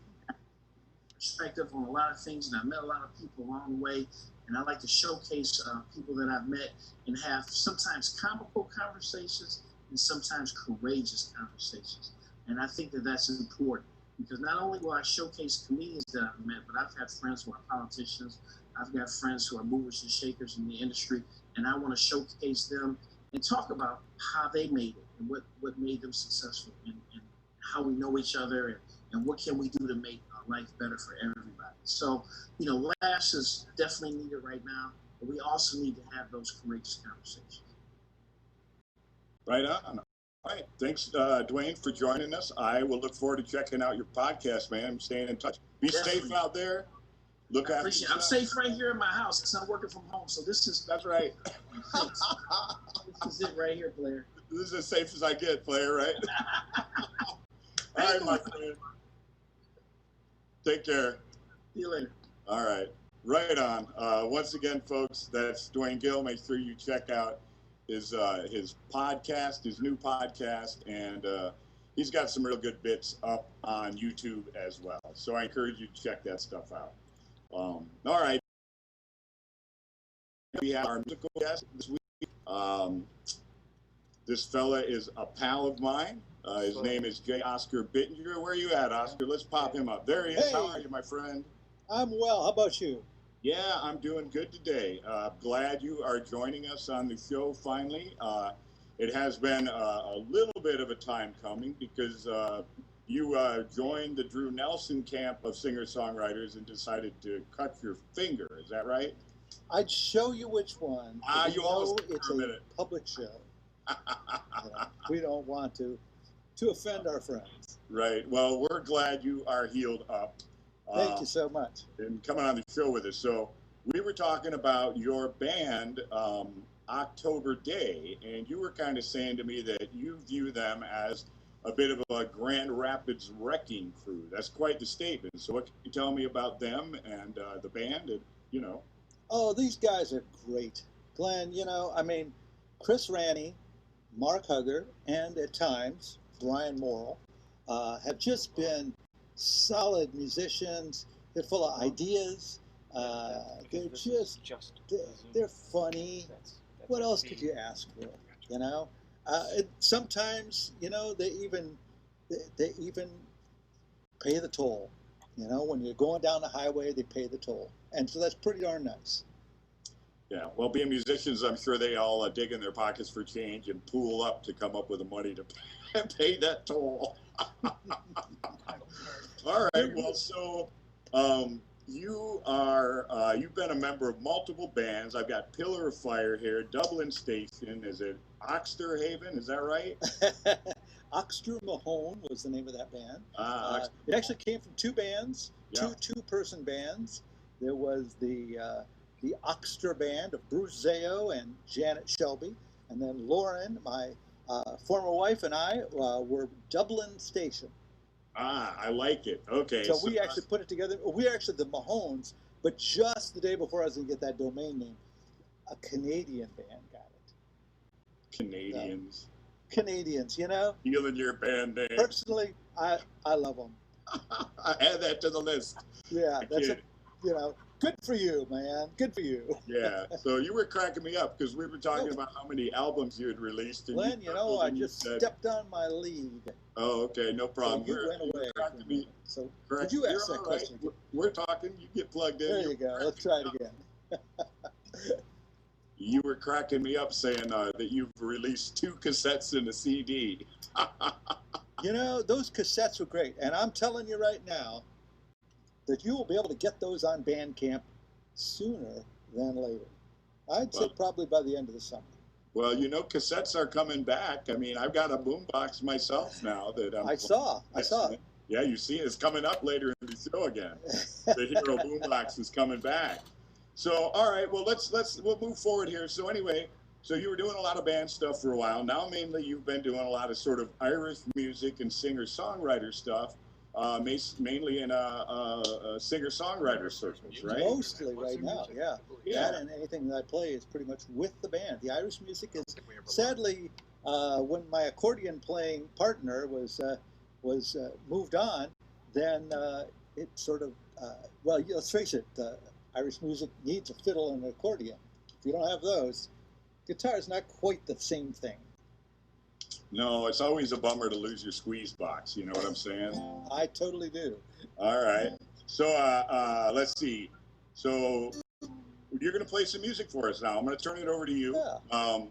perspective on a lot of things, and I met a lot of people along the way, and I like to showcase people that I've met and have sometimes comical conversations and sometimes courageous conversations. And I think that that's important because not only will I showcase comedians that I've met, but I've had friends who are politicians, I've got friends who are movers and shakers in the industry, and I want to showcase them and talk about how they made it and what made them successful and how we know each other and what can we do to make life better for everybody. So, laughs is definitely needed right now, but we also need to have those courageous conversations. Right on. All right. Thanks, Dwayne, for joining us. I will look forward to checking out your podcast, man. I'm staying in touch. Be Definitely. safe out there. Look I after appreciate it. yourself. I'm safe right here in my house because I'm working from home. So this is That's right. this is it right here, player. This is as safe as I get, player, right? All right, my friend. Take care. See you later. All right. Right on. Once again, folks, that's Dwayne Gill. Make sure you check out his podcast, his new podcast, and he's got some real good bits up on YouTube as well. So I encourage you to check that stuff out. All right. We have our musical guest this week. This fella is a pal of mine. His name is J. Oscar Bittenger. Where are you at, Oscar? Let's pop him up. There he is. Hey. How are you, my friend? I'm well. How about you? Yeah, I'm doing good today. Glad you are joining us on the show finally. It has been a little bit of a time coming because you joined the Drew Nelson camp of singer-songwriters and decided to cut your finger. Is that right? I'd show you which one. but You almost know it's for a a minute. public show. We don't want to offend our friends. Right. Well, we're glad you are healed up. Thank you so much. And coming on the show with us. So we were talking about your band, October Day, and you were kind of saying to me that you view them as a bit of a Grand Rapids wrecking crew. That's quite the statement. So what can you tell me about them and the band? And, you know. Oh, these guys are great. Glen, Chris Ranney, Mark Hugger, and at times Brian Morrill have just been solid musicians. They're full of ideas. They're funny. What else could you ask for? You know, sometimes they even pay the toll. You know, when you're going down the highway, they pay the toll, and so that's pretty darn nice. Yeah, well, being musicians, I'm sure they all dig in their pockets for change and pool up to come up with the money to pay that toll. All right, well, so you've been a member of multiple bands. I've got Pillar of Fire here, Dublin Station. Is it Oxterhaven? Is that right? Oxter Mahone was the name of that band. Oxter It actually came from two bands, Yeah. two-person bands. There was the Oxter band of Bruce Zayo and Janet Shelby, and then Lauren, my former wife, and I were Dublin Station. I like it. Okay. So we actually put it together. We're actually the Mahones, but just the day before I was going to get that domain name, a Canadian band got it. Canadians. Canadians, you know? Feeling your band name. Personally, I love them. I add that to the list. Yeah, good for you, man. Good for you. Yeah. So you were cracking me up because we were talking about how many albums you had released. And Glenn, I just stepped on my lead. Oh, okay. No problem. So you went away. So correct. Did you ask You're that all right. question? We're talking. You get plugged in. There you go. Let's try it again. You were cracking me up saying that you've released 2 cassettes and a CD. Those cassettes were great. And I'm telling you right now that you will be able to get those on Bandcamp sooner than later. I'd say probably by the end of the summer. Well, cassettes are coming back. I mean, I've got a boombox myself now that I saw it. Yeah, you see, it's coming up later in the show again. The Hero boombox is coming back. So, all right, well, we'll move forward here. So anyway, so you were doing a lot of band stuff for a while. Now, mainly, you've been doing a lot of sort of Irish music and singer-songwriter stuff, mainly in singer-songwriter circles, right? Mostly right now, yeah. That and anything that I play is pretty much with the band. The Irish music is, sadly, when my accordion playing partner was moved on, then it sort of, let's face it, Irish music needs a fiddle and an accordion. If you don't have those, guitar is not quite the same thing. No, it's always a bummer to lose your squeeze box. You know what I'm saying? I totally do. All right. So let's see. So you're going to play some music for us now. I'm going to turn it over to you. Yeah.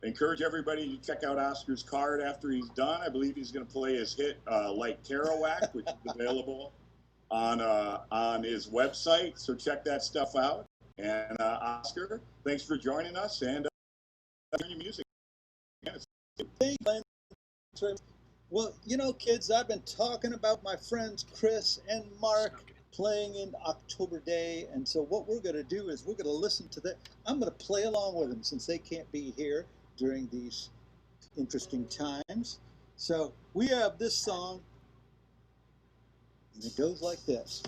Encourage everybody to check out Oscar's card after he's done. I believe he's going to play his hit Like Kerouac, which is available on his website. So check that stuff out. And Oscar, thanks for joining us and your music. Thank you, Glenn. Well, you know, kids, I've been talking about my friends Chris and Mark playing in October Day, and so what we're going to do is we're going to listen to that. I'm going to play along with them since they can't be here during these interesting times. So we have this song, and it goes like this.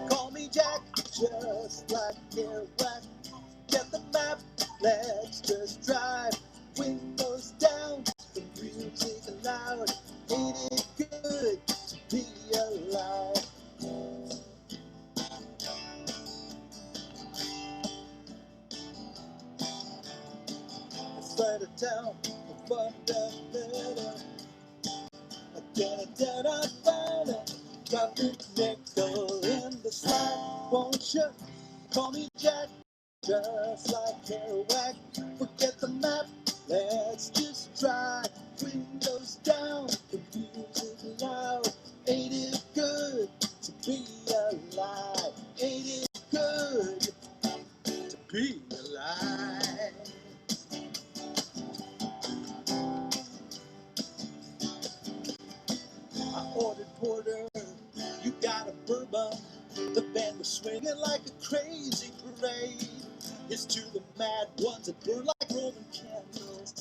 Call me Jack, just like Kerouac. Get the map, let's just drive. Windows down, the music loud. Ain't it good to be alive? Let's write it down, fundamental. Drop the nickel in the slide, won't you? Call me Jack, just like Kerouac. Forget the map, let's just drive. Windows down, the music loud. Ain't it good to be alive? Ain't it good to be alive? I ordered porter, you got a bourbon. The band was swinging like a crazy parade. It's to the mad ones that burn like Roman candles,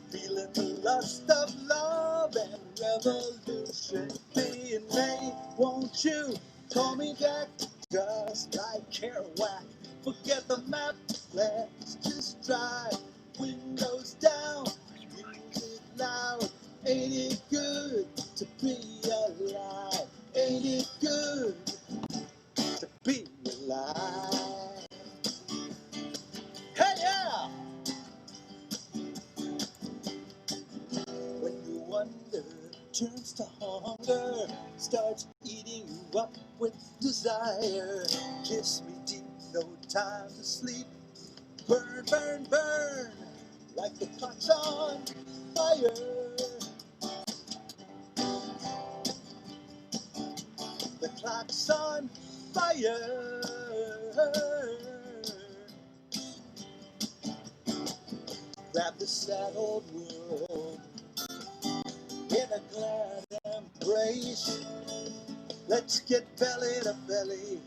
feeling the lust of love and revolution. May and May, won't you call me Jack, just like Kerouac? Forget the map, let's just drive. Windows down, music loud. Ain't it good to be alive? Ain't it good to be alive? Hey, yeah! When your wonder turns to hunger, starts eating you up with desire. Kiss me deep, no time to sleep. Burn, burn, burn, like the clock's on fire. The clock's on fire. Grab the sad old world in a glad embrace. Let's get belly to belly,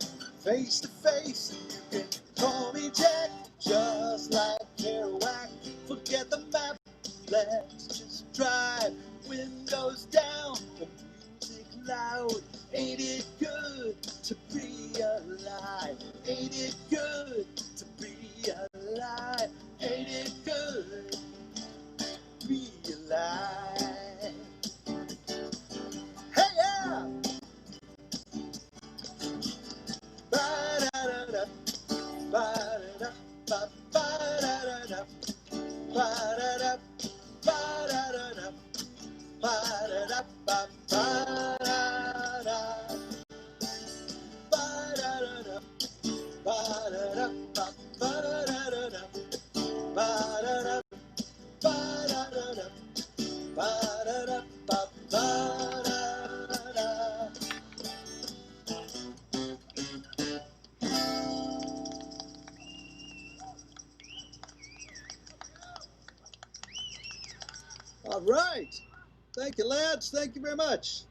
face to face. You can call me Jack, just like Kerouac. Forget the map, let's just drive. Windows down, the music loud. Ain't it good to be alive? Ain't it good to be alive? Ain't it good to be alive? Hey, yeah! Ba-da-da-da, ba-da-da, ba-da-da-da, ba-da-da, ba-da-da-da, ba-da-da, ba-da-da, ba-da-da-da, ba-da-da, ba-da-da-da, ba-da-da, ba-da-da-da, ba-da-da, ba-da-da. All right. Thank you, lads. Thank you very much.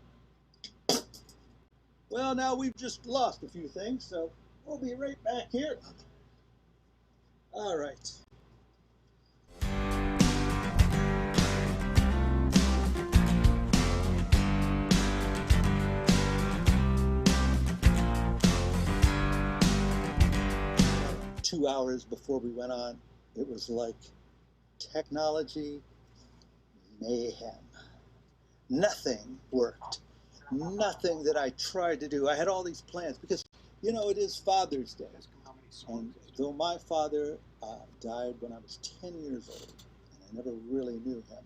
Well, now we've just lost a few things, so we'll be right back here. All right. 2 hours before we went on, it was like technology mayhem. Nothing worked. Nothing that I tried to do. I had all these plans because, you know, it is Father's Day. And though my father died when I was 10 years old, and I never really knew him,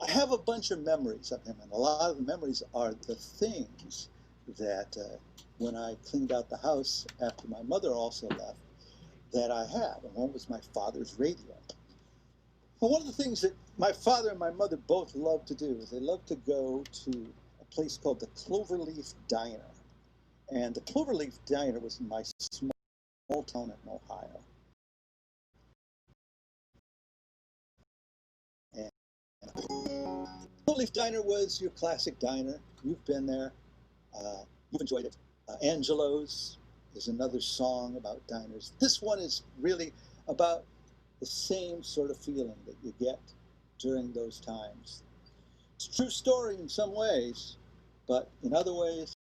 I have a bunch of memories of him. And a lot of the memories are the things that when I cleaned out the house after my mother also left, that I have. And one was my father's radio. Well, one of the things that my father and my mother both loved to do is they loved to go to a place called the Cloverleaf Diner. And the Cloverleaf Diner was in my small town in Ohio. Leaf Diner was your classic diner. You've been there. You've enjoyed it. Angelo's is another song about diners. This one is really about the same sort of feeling that you get during those times. It's a true story in some ways, but in other ways,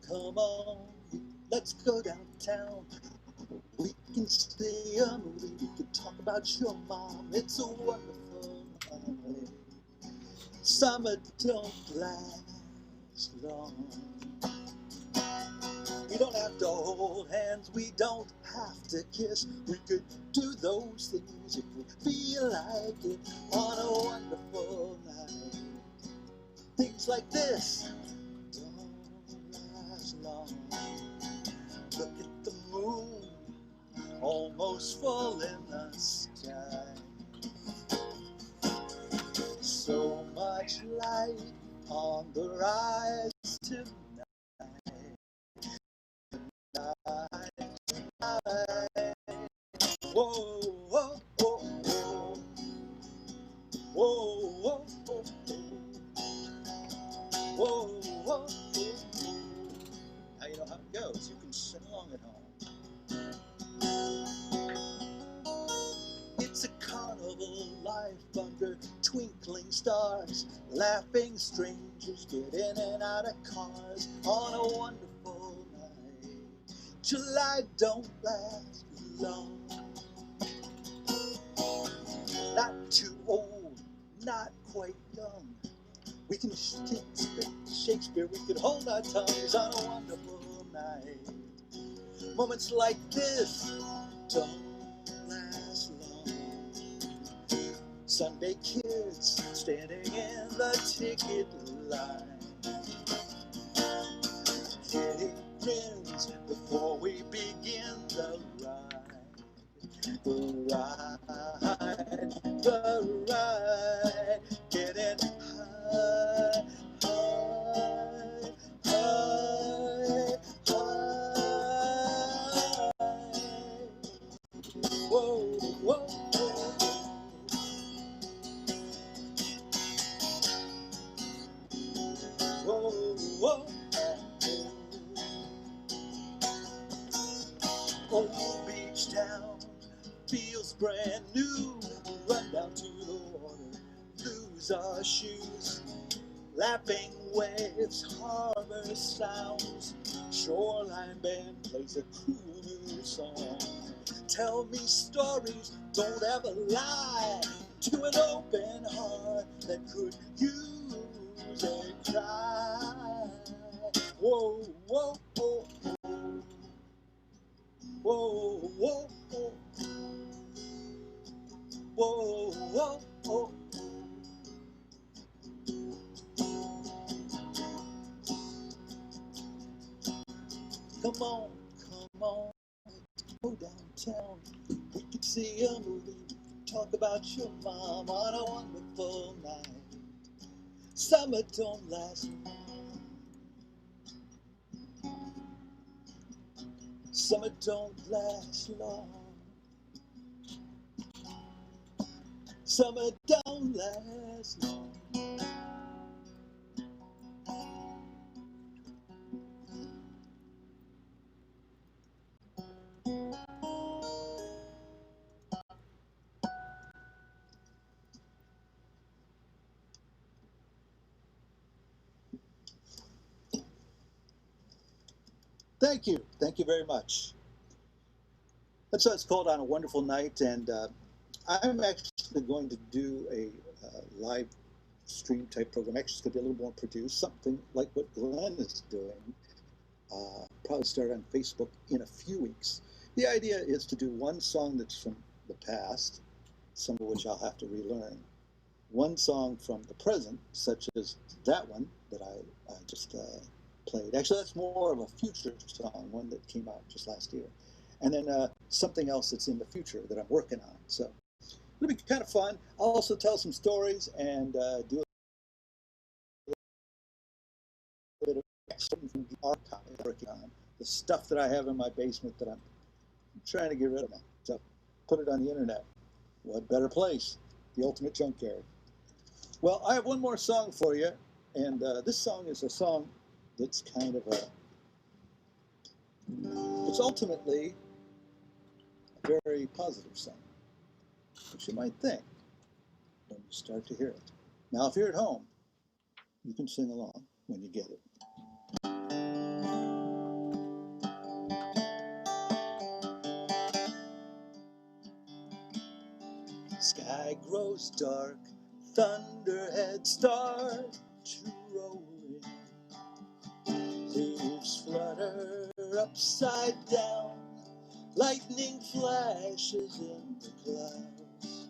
come on, let's go downtown. We can see a movie, we can talk about your mom. It's a wonderful night. Summer don't last long. We don't have to hold hands, we don't have to kiss. We could do those things if we feel like it on a wonderful night. Things like this don't last long. Look at the moon, almost full in the sky. So much light on the rise tonight. Whoa, whoa, whoa, whoa, whoa, whoa, whoa, whoa, whoa. Now you know how it goes. You can sing along at home. It's a carnival life under twinkling stars, laughing strangers get in and out of cars on a wonderful night. July don't last long. Not too old, not quite young. We can speak Shakespeare, we can hold our tongues on a wonderful night. Moments like this don't last long. Sunday kids standing in the ticket line, getting grins before we begin the ride. The ride, getting high, high, high, high. Whoa, whoa, whoa. Whoa, whoa. Old beach town feels brand new. Run down to the water, lose our shoes. Lapping waves, harbor sounds. Shoreline band plays a cool new song. Tell me stories, don't ever lie. To an open heart that could use a cry. Whoa, whoa, whoa, whoa, whoa, whoa. Whoa, whoa, whoa. Come on, go downtown. We could see a movie, talk about your mom on a wonderful night. Summer don't last long. Summer don't last long. Summer don't last long. Thank you very much. That's what it's called, On a Wonderful Night, and I'm actually going to do a live stream type program. Actually, it's going to be a little more produced, something like what Glen is doing. Probably start on Facebook in a few weeks. The idea is to do one song that's from the past, some of which I'll have to relearn. One song from the present, such as that one that I just played. Actually, that's more of a future song, one that came out just last year. And then something else that's in the future that I'm working on. So It'll be kind of fun. I'll also tell some stories and do a bit of excerpt from the archive working on the stuff that I have in my basement that I'm trying to get rid of now. So put it on the internet. What better place? The ultimate junkyard. Well, I have one more song for you, and this song is a song that's kind of it's ultimately a very positive song, which you might think when you start to hear it. Now, if you're at home, you can sing along when you get it. Sky grows dark, thunderheads start to rolling. Leaves flutter upside down, lightning flashes in the clouds.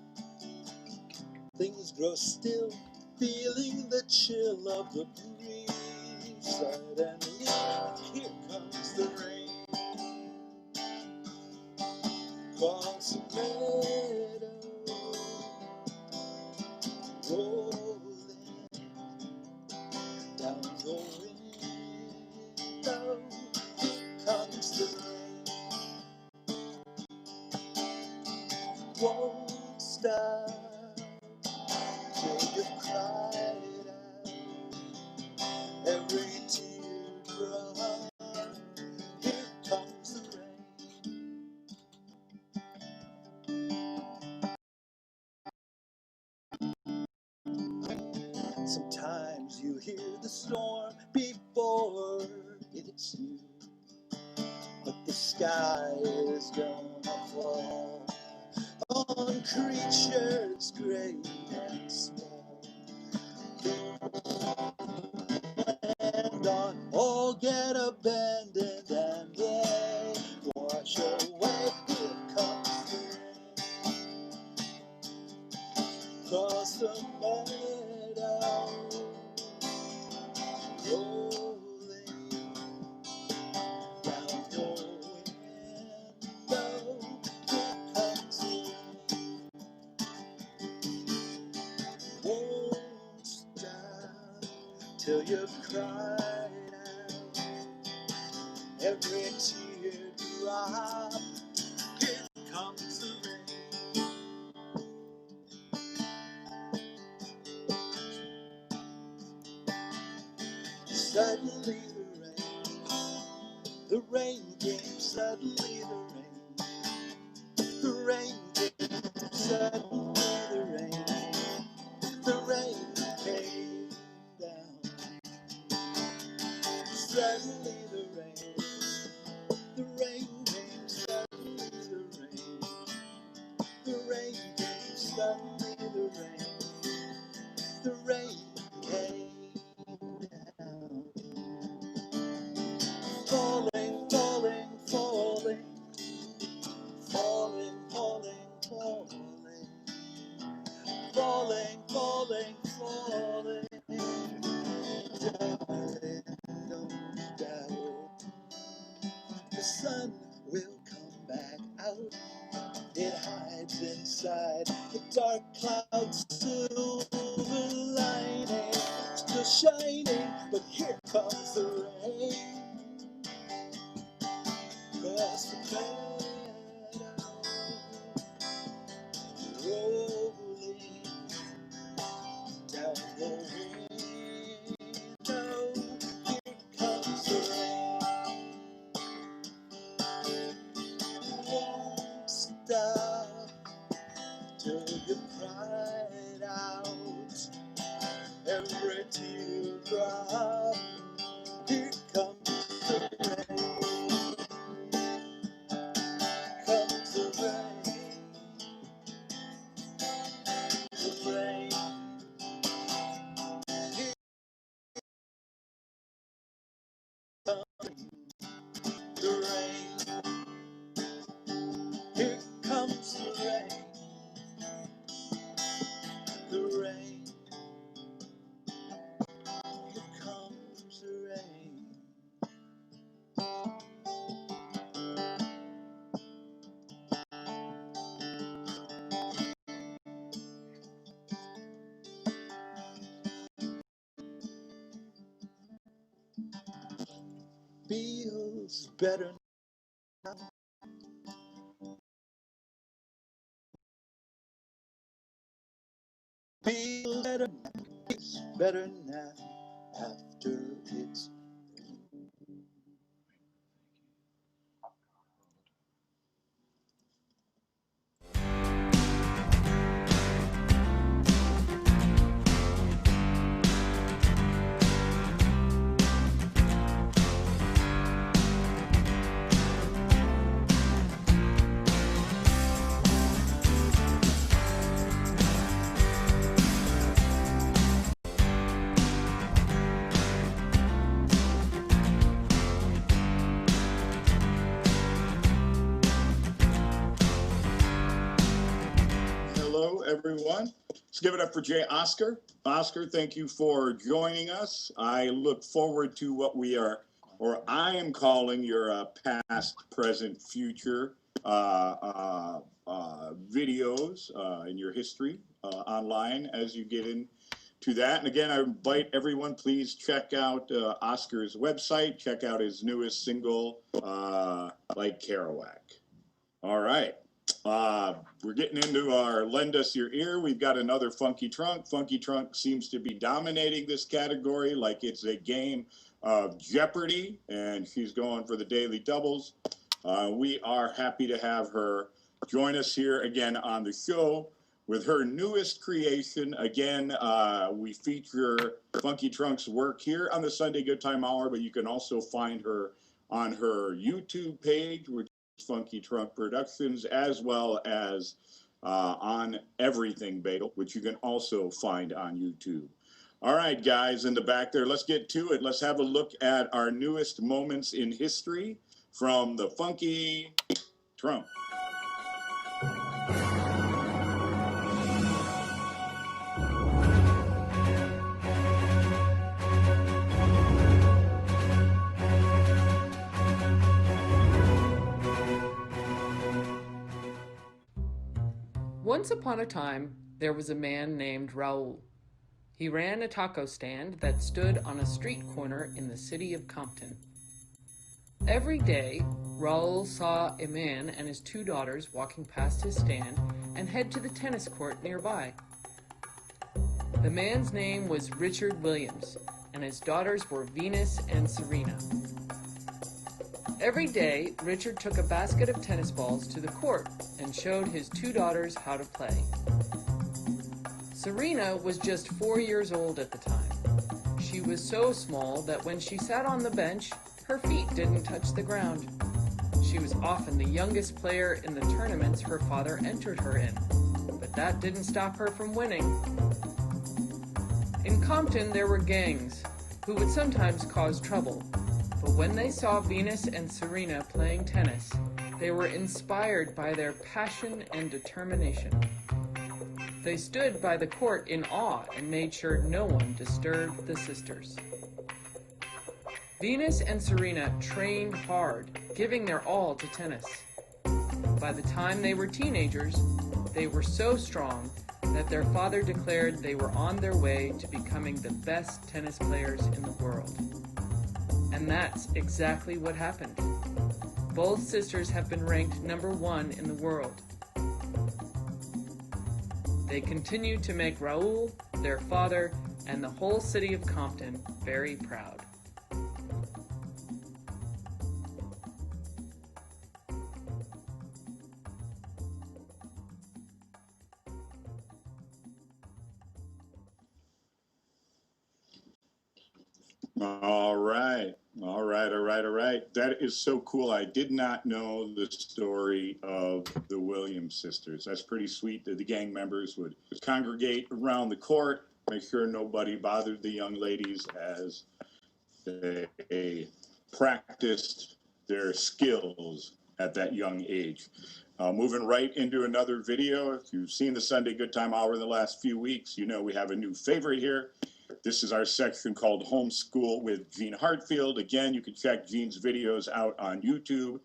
Things grow still, feeling the chill of the breeze. Suddenly, here comes the rain. Across a meadow, rolling down the window. Here comes the rain. Won't stop till you've cried out every teardrop. Here comes the rain. Sometimes you hear the storm before it hits you, but the sky is gonna fall on creatures great and small, and on all get abandoned and they wash away. Here comes the rain across the meadow, rolling down your window. Here comes the rain. Won't stop till you've cried out every teardrop. Here comes the rain. Suddenly the rain came. Suddenly the rain came. Suddenly the rain came down. Suddenly the rain came. Suddenly the rain came. Suddenly the rain came down. Falling, falling, falling, falling, falling, falling, falling, falling, falling. Darling, don't doubt the sun will come back out. It hides inside the dark clouds, silver lining, still shining. But here comes the rain. Across the meadow, rolling down the window. Here comes the rain. Won't stop till you cried out every teardrop. Here comes the rain. Comes the rain. The rain. Here comes the rain. Here comes the rain. The rain. Here comes feels better now. Feels better, it's better now after it's Hello, everyone. Let's give it up for Jay Oscar. Oscar, thank you for joining us. I look forward to what we are, or I am calling your past, present, future videos in your history online as you get into that. And again, I invite everyone, please check out Oscar's website. Check out his newest single, Like Kerouac. All right. We're getting into our Lend Us Your Ear. We've got another Funky Trunk. Funky Trunk seems to be dominating this category like it's a game of Jeopardy, and she's going for the daily doubles. We are happy to have her join us here again on the show with her newest creation. Again, we feature Funky Trunk's work here on the Sunday Good Time Hour, but you can also find her on her YouTube page, which Funky Trunk Productions, as well as on Everything Bagel, which you can also find on YouTube. All right, guys, in the back there, let's get to it. Let's have a look at our newest moments in history from the Funky Trunk. Once upon a time, there was a man named Raoul. He ran a taco stand that stood on a street corner in the city of Compton. Every day, Raoul saw a man and his two daughters walking past his stand and head to the tennis court nearby. The man's name was Richard Williams, and his daughters were Venus and Serena. Every day, Richard took a basket of tennis balls to the court and showed his two daughters how to play. Serena was just 4 years old at the time. She was so small that when she sat on the bench, her feet didn't touch the ground. She was often the youngest player in the tournaments her father entered her in, but that didn't stop her from winning. In Compton, there were gangs who would sometimes cause trouble. But when they saw Venus and Serena playing tennis, they were inspired by their passion and determination. They stood by the court in awe and made sure no one disturbed the sisters. Venus and Serena trained hard, giving their all to tennis. By the time they were teenagers, they were so strong that their father declared they were on their way to becoming the best tennis players in the world. And that's exactly what happened. Both sisters have been ranked #1 in the world. They continue to make Raoul, their father, and the whole city of Compton very proud. All right. All right. All right. All right. That is so cool. I did not know the story of the Williams sisters. That's pretty sweet that the gang members would congregate around the court, make sure nobody bothered the young ladies as they practiced their skills at that young age. Moving right into another video. If you've seen the Sunday Good Time Hour in the last few weeks, you know we have a new favorite here. This is our section called Homeschool with Gene Heartfield. Again, you can check Gene's videos out on YouTube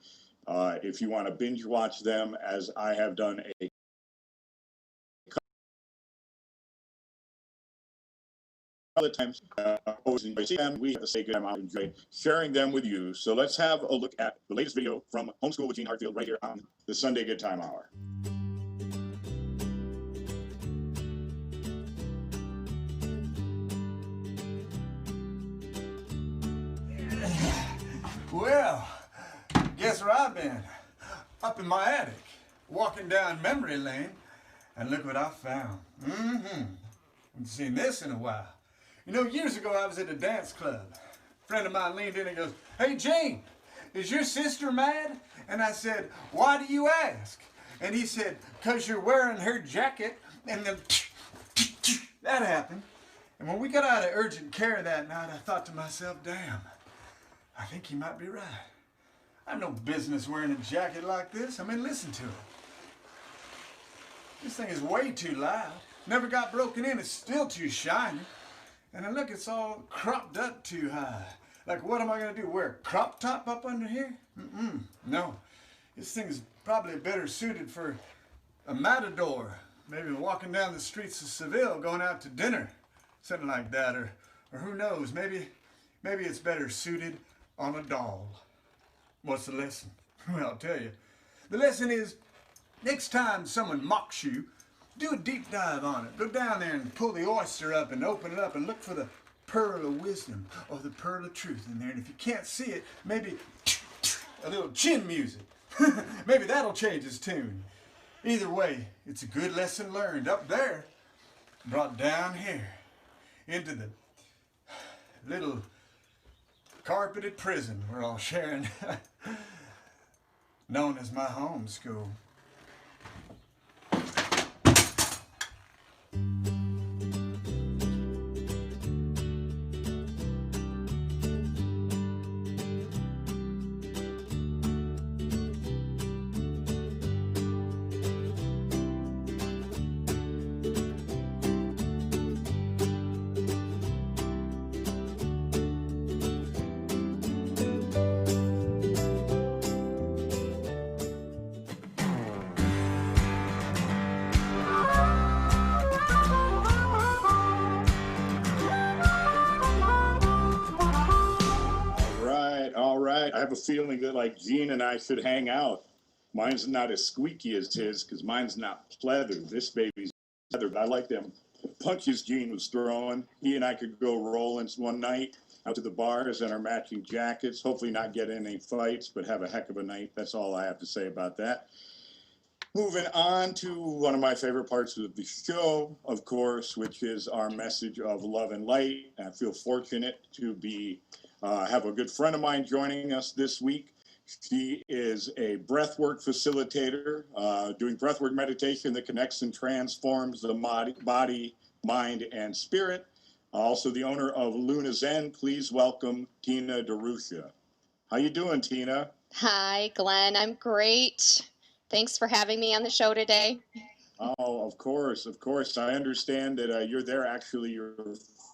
if you want to binge watch them, as I have done a other times, always enjoy seeing them. We have to say good time out, enjoy sharing them with you. So let's have a look at the latest video from Homeschool with Gene Heartfield right here on the Sunday Good Time Hour. Well, guess where I've been? Up in my attic, walking down memory lane, and look what I found. Haven't seen this in a while. You know, years ago I was at a dance club. A friend of mine leaned in and goes, "Hey, Gene, is your sister mad?" And I said, "Why do you ask?" And he said, "'Cause you're wearing her jacket." And then that happened. And when we got out of urgent care that night, I thought to myself, damn, I think he might be right. I have no business wearing a jacket like this. I mean, listen to it. This thing is way too loud. Never got broken in. It's still too shiny. And then look, it's all cropped up too high. Like, what am I going to do? Wear a crop top up under here? No. This thing is probably better suited for a matador. Maybe walking down the streets of Seville, going out to dinner. Something like that. Or who knows, maybe it's better suited on a doll. What's the lesson? Well, I'll tell you. The lesson is, next time someone mocks you, do a deep dive on it. Go down there and pull the oyster up and open it up and look for the pearl of wisdom or the pearl of truth in there. And if you can't see it, maybe a little chin music. Maybe that'll change his tune. Either way, it's a good lesson learned up there, brought down here into the little carpeted prison we're all sharing, known as my home school. I have a feeling that like Gene and I should hang out. Mine's not as squeaky as his because mine's not pleather. This baby's pleather, but I like them punches Gene was throwing. He and I could go rolling one night out to the bars in our matching jackets. Hopefully not get in any fights, but have a heck of a night. That's all I have to say about that. Moving on to one of my favorite parts of the show, of course, which is our message of love and light. I feel fortunate to be have a good friend of mine joining us this week. She is a breathwork facilitator, doing breathwork meditation that connects and transforms the body, mind, and spirit. Also the owner of Luna Zen. Please welcome Tina Derusha. How you doing, Tina? Hi, Glenn. I'm great. Thanks for having me on the show today. Oh, of course, of course. I understand that you're there. Actually, your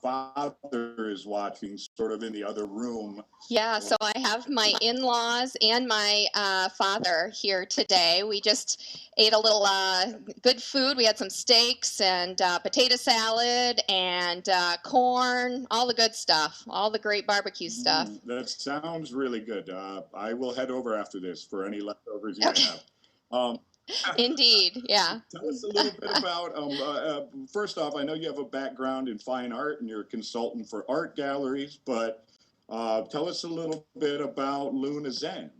father is watching, sort of in the other room. Yeah, so I have my in-laws and my father here today. We just ate a little good food. We had some steaks and potato salad and corn, all the good stuff, all the great barbecue stuff. That sounds really good. I will head over after this for any leftovers you have. Indeed, yeah. Tell us a little bit about, first off, I know you have a background in fine art and you're a consultant for art galleries, but tell us a little bit about Luna Zen.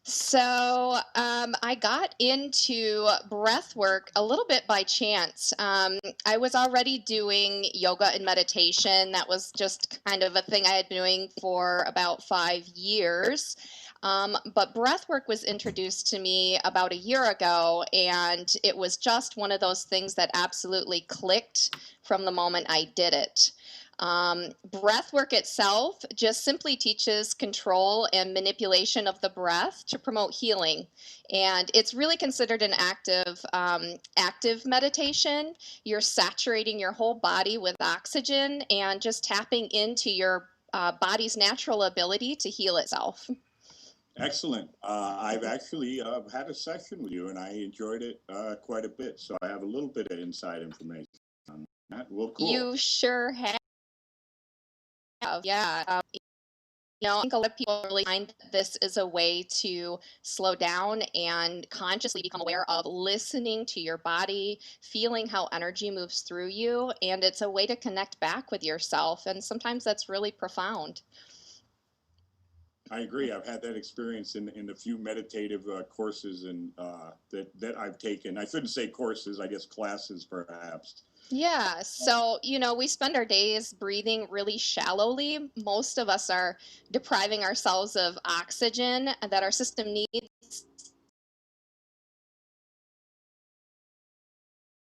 So I got into breath work a little bit by chance. I was already doing yoga and meditation. That was just kind of a thing I had been doing for about 5 years. But breath work was introduced to me about a year ago, and it was just one of those things that absolutely clicked from the moment I did it. Breath work itself just simply teaches control and manipulation of the breath to promote healing. And it's really considered an active meditation. You're saturating your whole body with oxygen and just tapping into your body's natural ability to heal itself. Excellent. I've actually had a session with you and I enjoyed it quite a bit. So I have a little bit of inside information. Well, cool. You sure have. Yeah. I think a lot of people really find that this is a way to slow down and consciously become aware of listening to your body, feeling how energy moves through you, and it's a way to connect back with yourself. And sometimes that's really profound. I agree. I've had that experience in a few meditative courses and that I've taken. I shouldn't say courses, I guess classes perhaps. Yeah, so, we spend our days breathing really shallowly. Most of us are depriving ourselves of oxygen that our system needs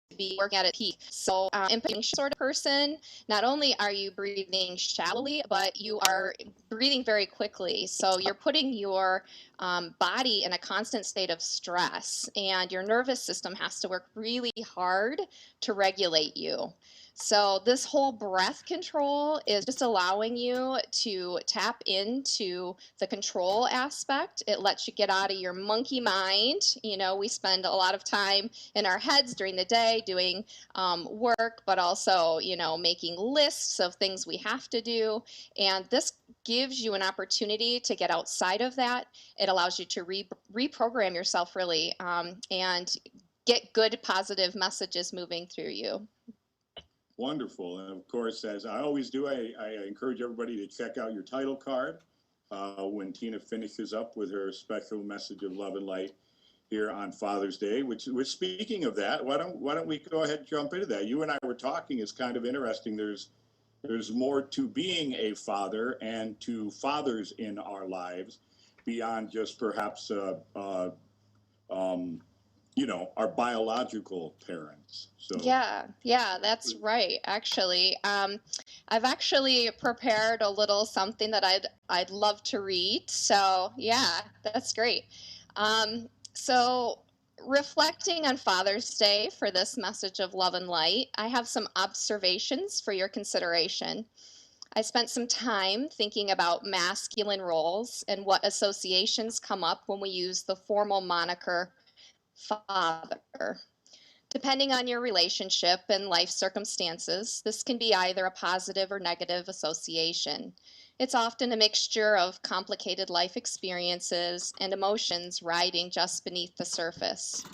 to be working at its peak. So, in being sort of person, not only are you breathing shallowly, but you are breathing very quickly. So you're putting your body in a constant state of stress, and your nervous system has to work really hard to regulate you. So this whole breath control is just allowing you to tap into the control aspect. It lets you get out of your monkey mind. We spend a lot of time in our heads during the day doing work, but also, making lists of things we have to do. And this gives you an opportunity to get outside of that. It allows you to reprogram yourself really, and get good positive messages moving through you. Wonderful. And of course, as I always do, I encourage everybody to check out your title card when Tina finishes up with her special message of love and light here on Father's Day. Which speaking of that, why don't we go ahead and jump into that? You and I were talking. It's kind of interesting. There's more to being a father and to fathers in our lives beyond just perhaps our biological parents. So yeah, that's right. Actually, I've actually prepared a little something that I'd love to read. So yeah, that's great. So reflecting on Father's Day for this message of love and light, I have some observations for your consideration. I spent some time thinking about masculine roles and what associations come up when we use the formal moniker father. Depending on your relationship and life circumstances, this can be either a positive or negative association. It's often a mixture of complicated life experiences and emotions riding just beneath the surface.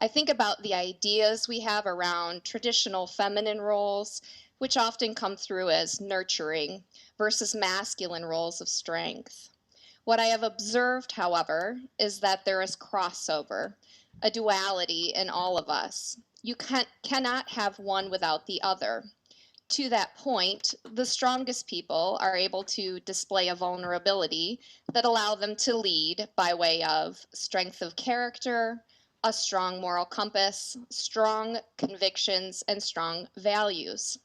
I think about the ideas we have around traditional feminine roles, which often come through as nurturing, versus masculine roles of strength. What I have observed, however, is that there is crossover, a duality in all of us. You cannot have one without the other. To that point, the strongest people are able to display a vulnerability that allow them to lead by way of strength of character, a strong moral compass, strong convictions, and strong values.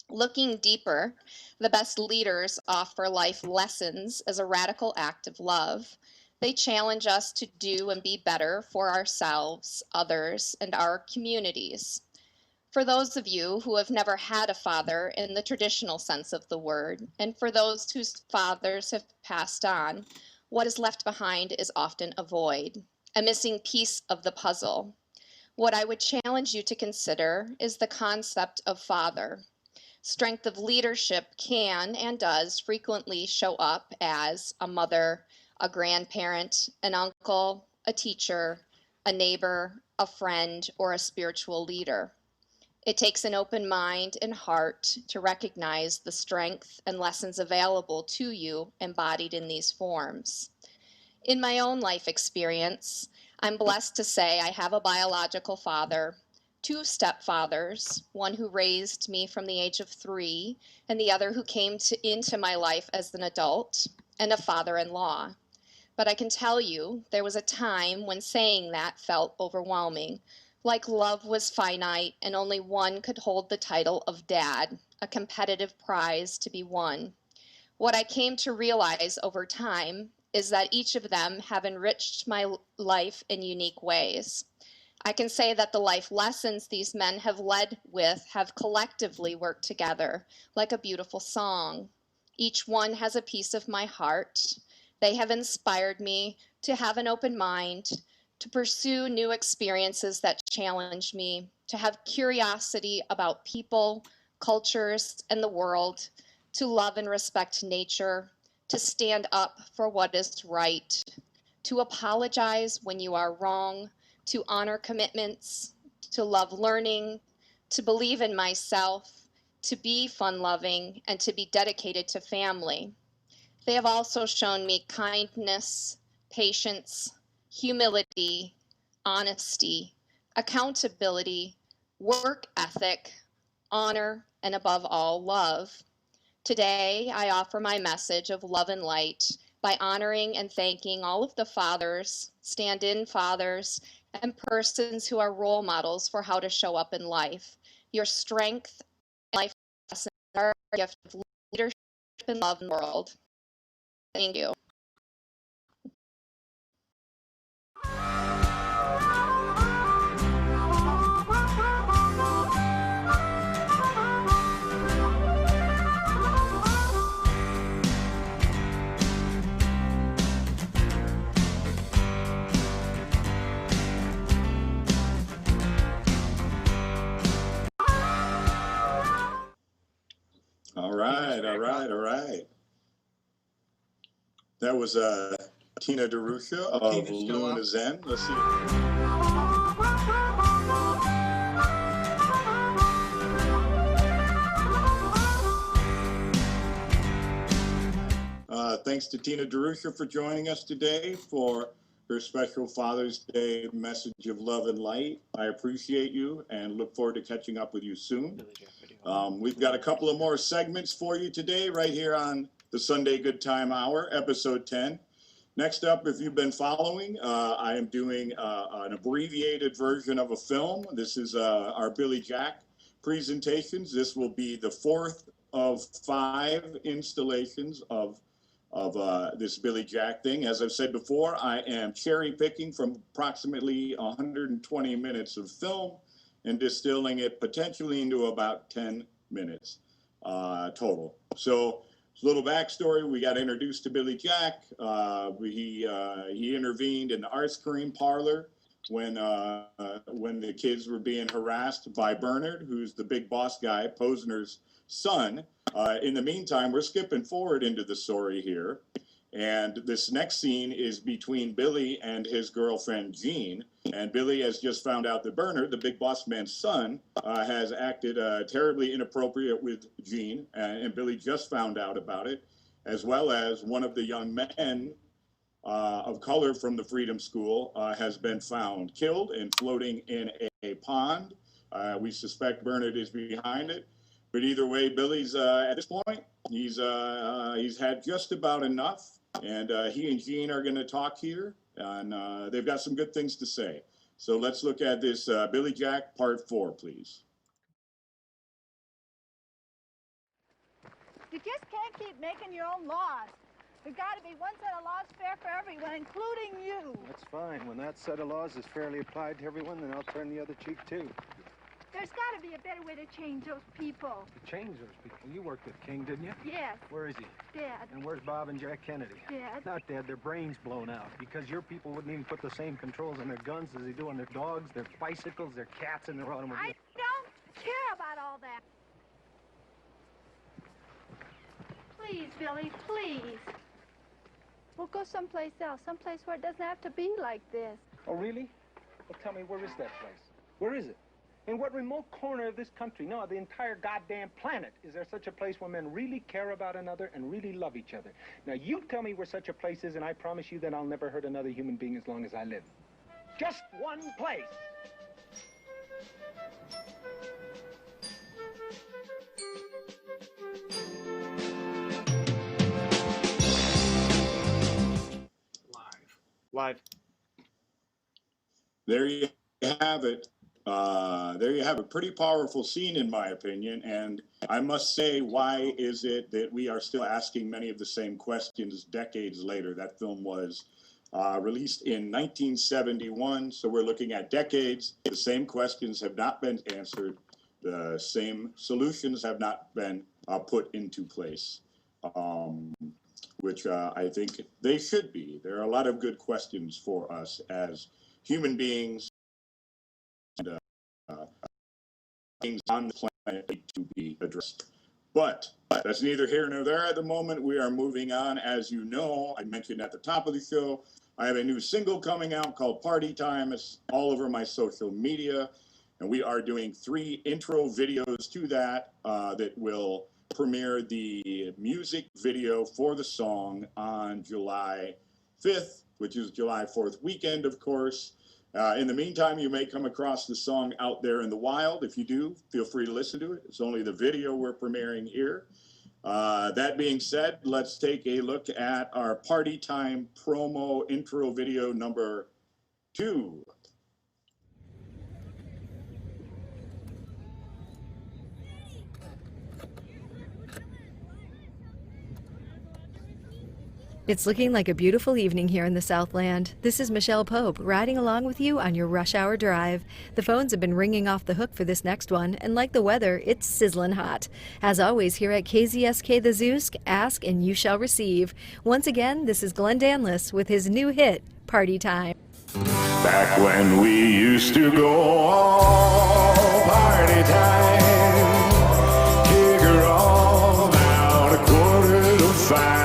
Looking deeper, the best leaders offer life lessons as a radical act of love. They challenge us to do and be better for ourselves, others, and our communities. For those of you who have never had a father in the traditional sense of the word, and for those whose fathers have passed on, what is left behind is often a void, a missing piece of the puzzle. What I would challenge you to consider is the concept of father. Strength of leadership can and does frequently show up as a mother, a grandparent, an uncle, a teacher, a neighbor, a friend, or a spiritual leader. It takes an open mind and heart to recognize the strength and lessons available to you embodied in these forms. In my own life experience, I'm blessed to say I have a biological father, two stepfathers, one who raised me from the age of 3, and the other who came into my life as an adult, and a father-in-law. But I can tell you, there was a time when saying that felt overwhelming, like love was finite and only one could hold the title of dad, a competitive prize to be won. What I came to realize over time is that each of them have enriched my life in unique ways. I can say that the life lessons these men have led with have collectively worked together like a beautiful song. Each one has a piece of my heart. They have inspired me to have an open mind, to pursue new experiences that challenge me, to have curiosity about people, cultures, and the world, to love and respect nature, to stand up for what is right, to apologize when you are wrong, to honor commitments, to love learning, to believe in myself, to be fun-loving, and to be dedicated to family. They have also shown me kindness, patience, humility, honesty, accountability, work ethic, honor, and above all, love. Today, I offer my message of love and light by honoring and thanking all of the fathers, stand-in fathers, and persons who are role models for how to show up in life. Your strength and life lessons are a gift of leadership and love in the world. Thank you. All right. That was Tina Derusha of Luna Zen. Let's see. Thanks to Tina Derusha for joining us today for her special Father's Day message of love and light. I appreciate you and look forward to catching up with you soon. We've got a couple of more segments for you today right here on the Sunday Good Time Hour, episode 10. Next up, if you've been following, I am doing an abbreviated version of a film. This is our Billy Jack presentations. This will be the fourth of 5 installations of this Billy Jack thing. As I've said before, I am cherry picking from approximately 120 minutes of film and distilling it potentially into about 10 minutes total. So, a little backstory: we got introduced to Billy Jack. He intervened in the ice cream parlor when the kids were being harassed by Bernard, who's the big boss guy, Posner's son. In the meantime, we're skipping forward into the story here, and this next scene is between Billy and his girlfriend Jean. And Billy has just found out that Bernard, the big boss man's son, has acted terribly inappropriate with Jean, and Billy just found out about it, as well as one of the young men of color from the Freedom School has been found killed and floating in a pond. We suspect Bernard is behind it. But either way, Billy's at this point, he's had just about enough, and he and Jean are going to talk here, and they've got some good things to say. So let's look at this Billy Jack Part 4, please. You just can't keep making your own laws. There's got to be one set of laws fair for everyone, including you. That's fine. When that set of laws is fairly applied to everyone, then I'll turn the other cheek, too. There's got to be a better way to change those people. To change those people? You worked with King, didn't you? Yes. Where is he? Dead. And where's Bob and Jack Kennedy? Dead. Not dead. Their brains blown out. Because your people wouldn't even put the same controls on their guns as they do on their dogs, their bicycles, their cats, and their automobiles. I don't care about all that. Please, Billy, please. We'll go someplace else, someplace where it doesn't have to be like this. Oh, really? Well, tell me, where is that place? Where is it? In what remote corner of this country, no, the entire goddamn planet, is there such a place where men really care about another and really love each other? Now, you tell me where such a place is, and I promise you that I'll never hurt another human being as long as I live. Just one place. Live. There you have it. There you have a pretty powerful scene, in my opinion. And I must say, why is it that we are still asking many of the same questions decades later? That film was released in 1971, so we're looking at decades. The same questions have not been answered. The same solutions have not been put into place, which I think they should be. There are a lot of good questions for us as human beings. And, things on the planet need to be addressed. But that's neither here nor there at the moment. We are moving on. As you know, I mentioned at the top of the show, I have a new single coming out called Party Time. It's all over my social media. And we are doing 3 intro videos to that that will premiere the music video for the song on July 5th, which is July 4th weekend, of course. In the meantime, you may come across the song out there in the wild. If you do, feel free to listen to it. It's only the video we're premiering here. That being said, let's take a look at our Party Time promo intro video number 2. It's looking like a beautiful evening here in the Southland. This is Michelle Pope riding along with you on your rush hour drive. The phones have been ringing off the hook for this next one, and like the weather, it's sizzling hot. As always, here at KZSK The Zoosk, ask and you shall receive. Once again, this is Glen Danles with his new hit, Party Time. Back when we used to go all party time, kick her all about 4:45.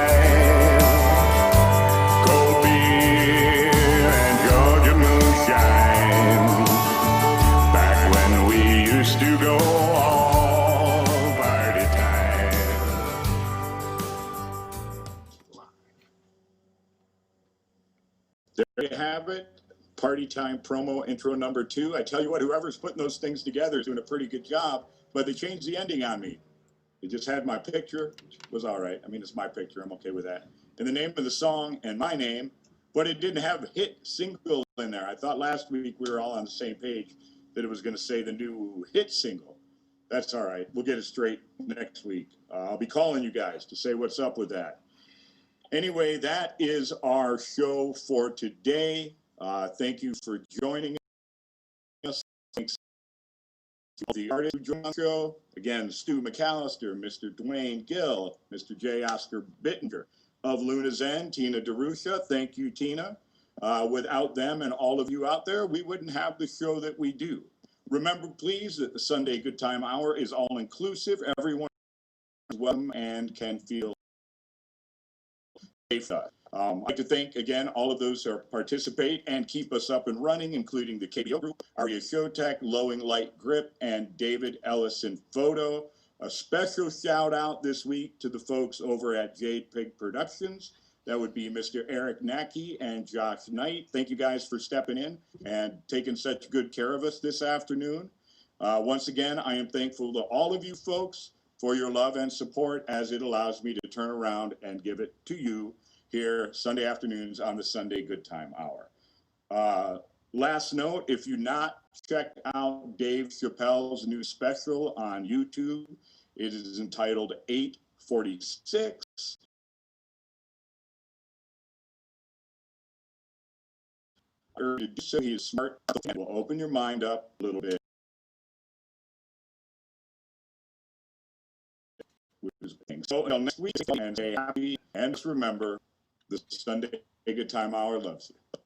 There you have it. Party Time promo intro number 2. I tell you what, whoever's putting those things together is doing a pretty good job, but they changed the ending on me. They just had my picture, which was all right. I mean, it's my picture. I'm okay with that. And the name of the song and my name, but it didn't have hit single in there. I thought last week we were all on the same page that it was going to say the new hit single. That's all right. We'll get it straight next week. I'll be calling you guys to say what's up with that. Anyway, that is our show for today. Thank you for joining us. Thanks to the artists who joined the show. Again, Stu McCallister, Mr. Dwayne, Gill, Mr. J. Oscar Bittenger of Luna's End, Tina Derusha. Thank you, Tina. Without them and all of you out there, we wouldn't have the show that we do. Remember, please, that the Sunday Good Time Hour is all-inclusive. Everyone is welcome and can feel safe. I'd like to thank, again, all of those who participate and keep us up and running, including the KBO Group, Aria Showtech, Lowing Light Grip, and David Ellison Photo. A special shout out this week to the folks over at Jade Pig Productions. That would be Mr. Eric Nackey and Josh Knight. Thank you guys for stepping in and taking such good care of us this afternoon. Once again, I am thankful to all of you folks for your love and support, as it allows me to turn around and give it to you here Sunday afternoons on the Sunday Good Time Hour. Last note, if you not checked out Dave Chappelle's new special on YouTube, it is entitled 846. So he's smart and will open your mind up a little bit. So until next week, and stay happy, and just remember, the Sunday Good Time Hour loves you.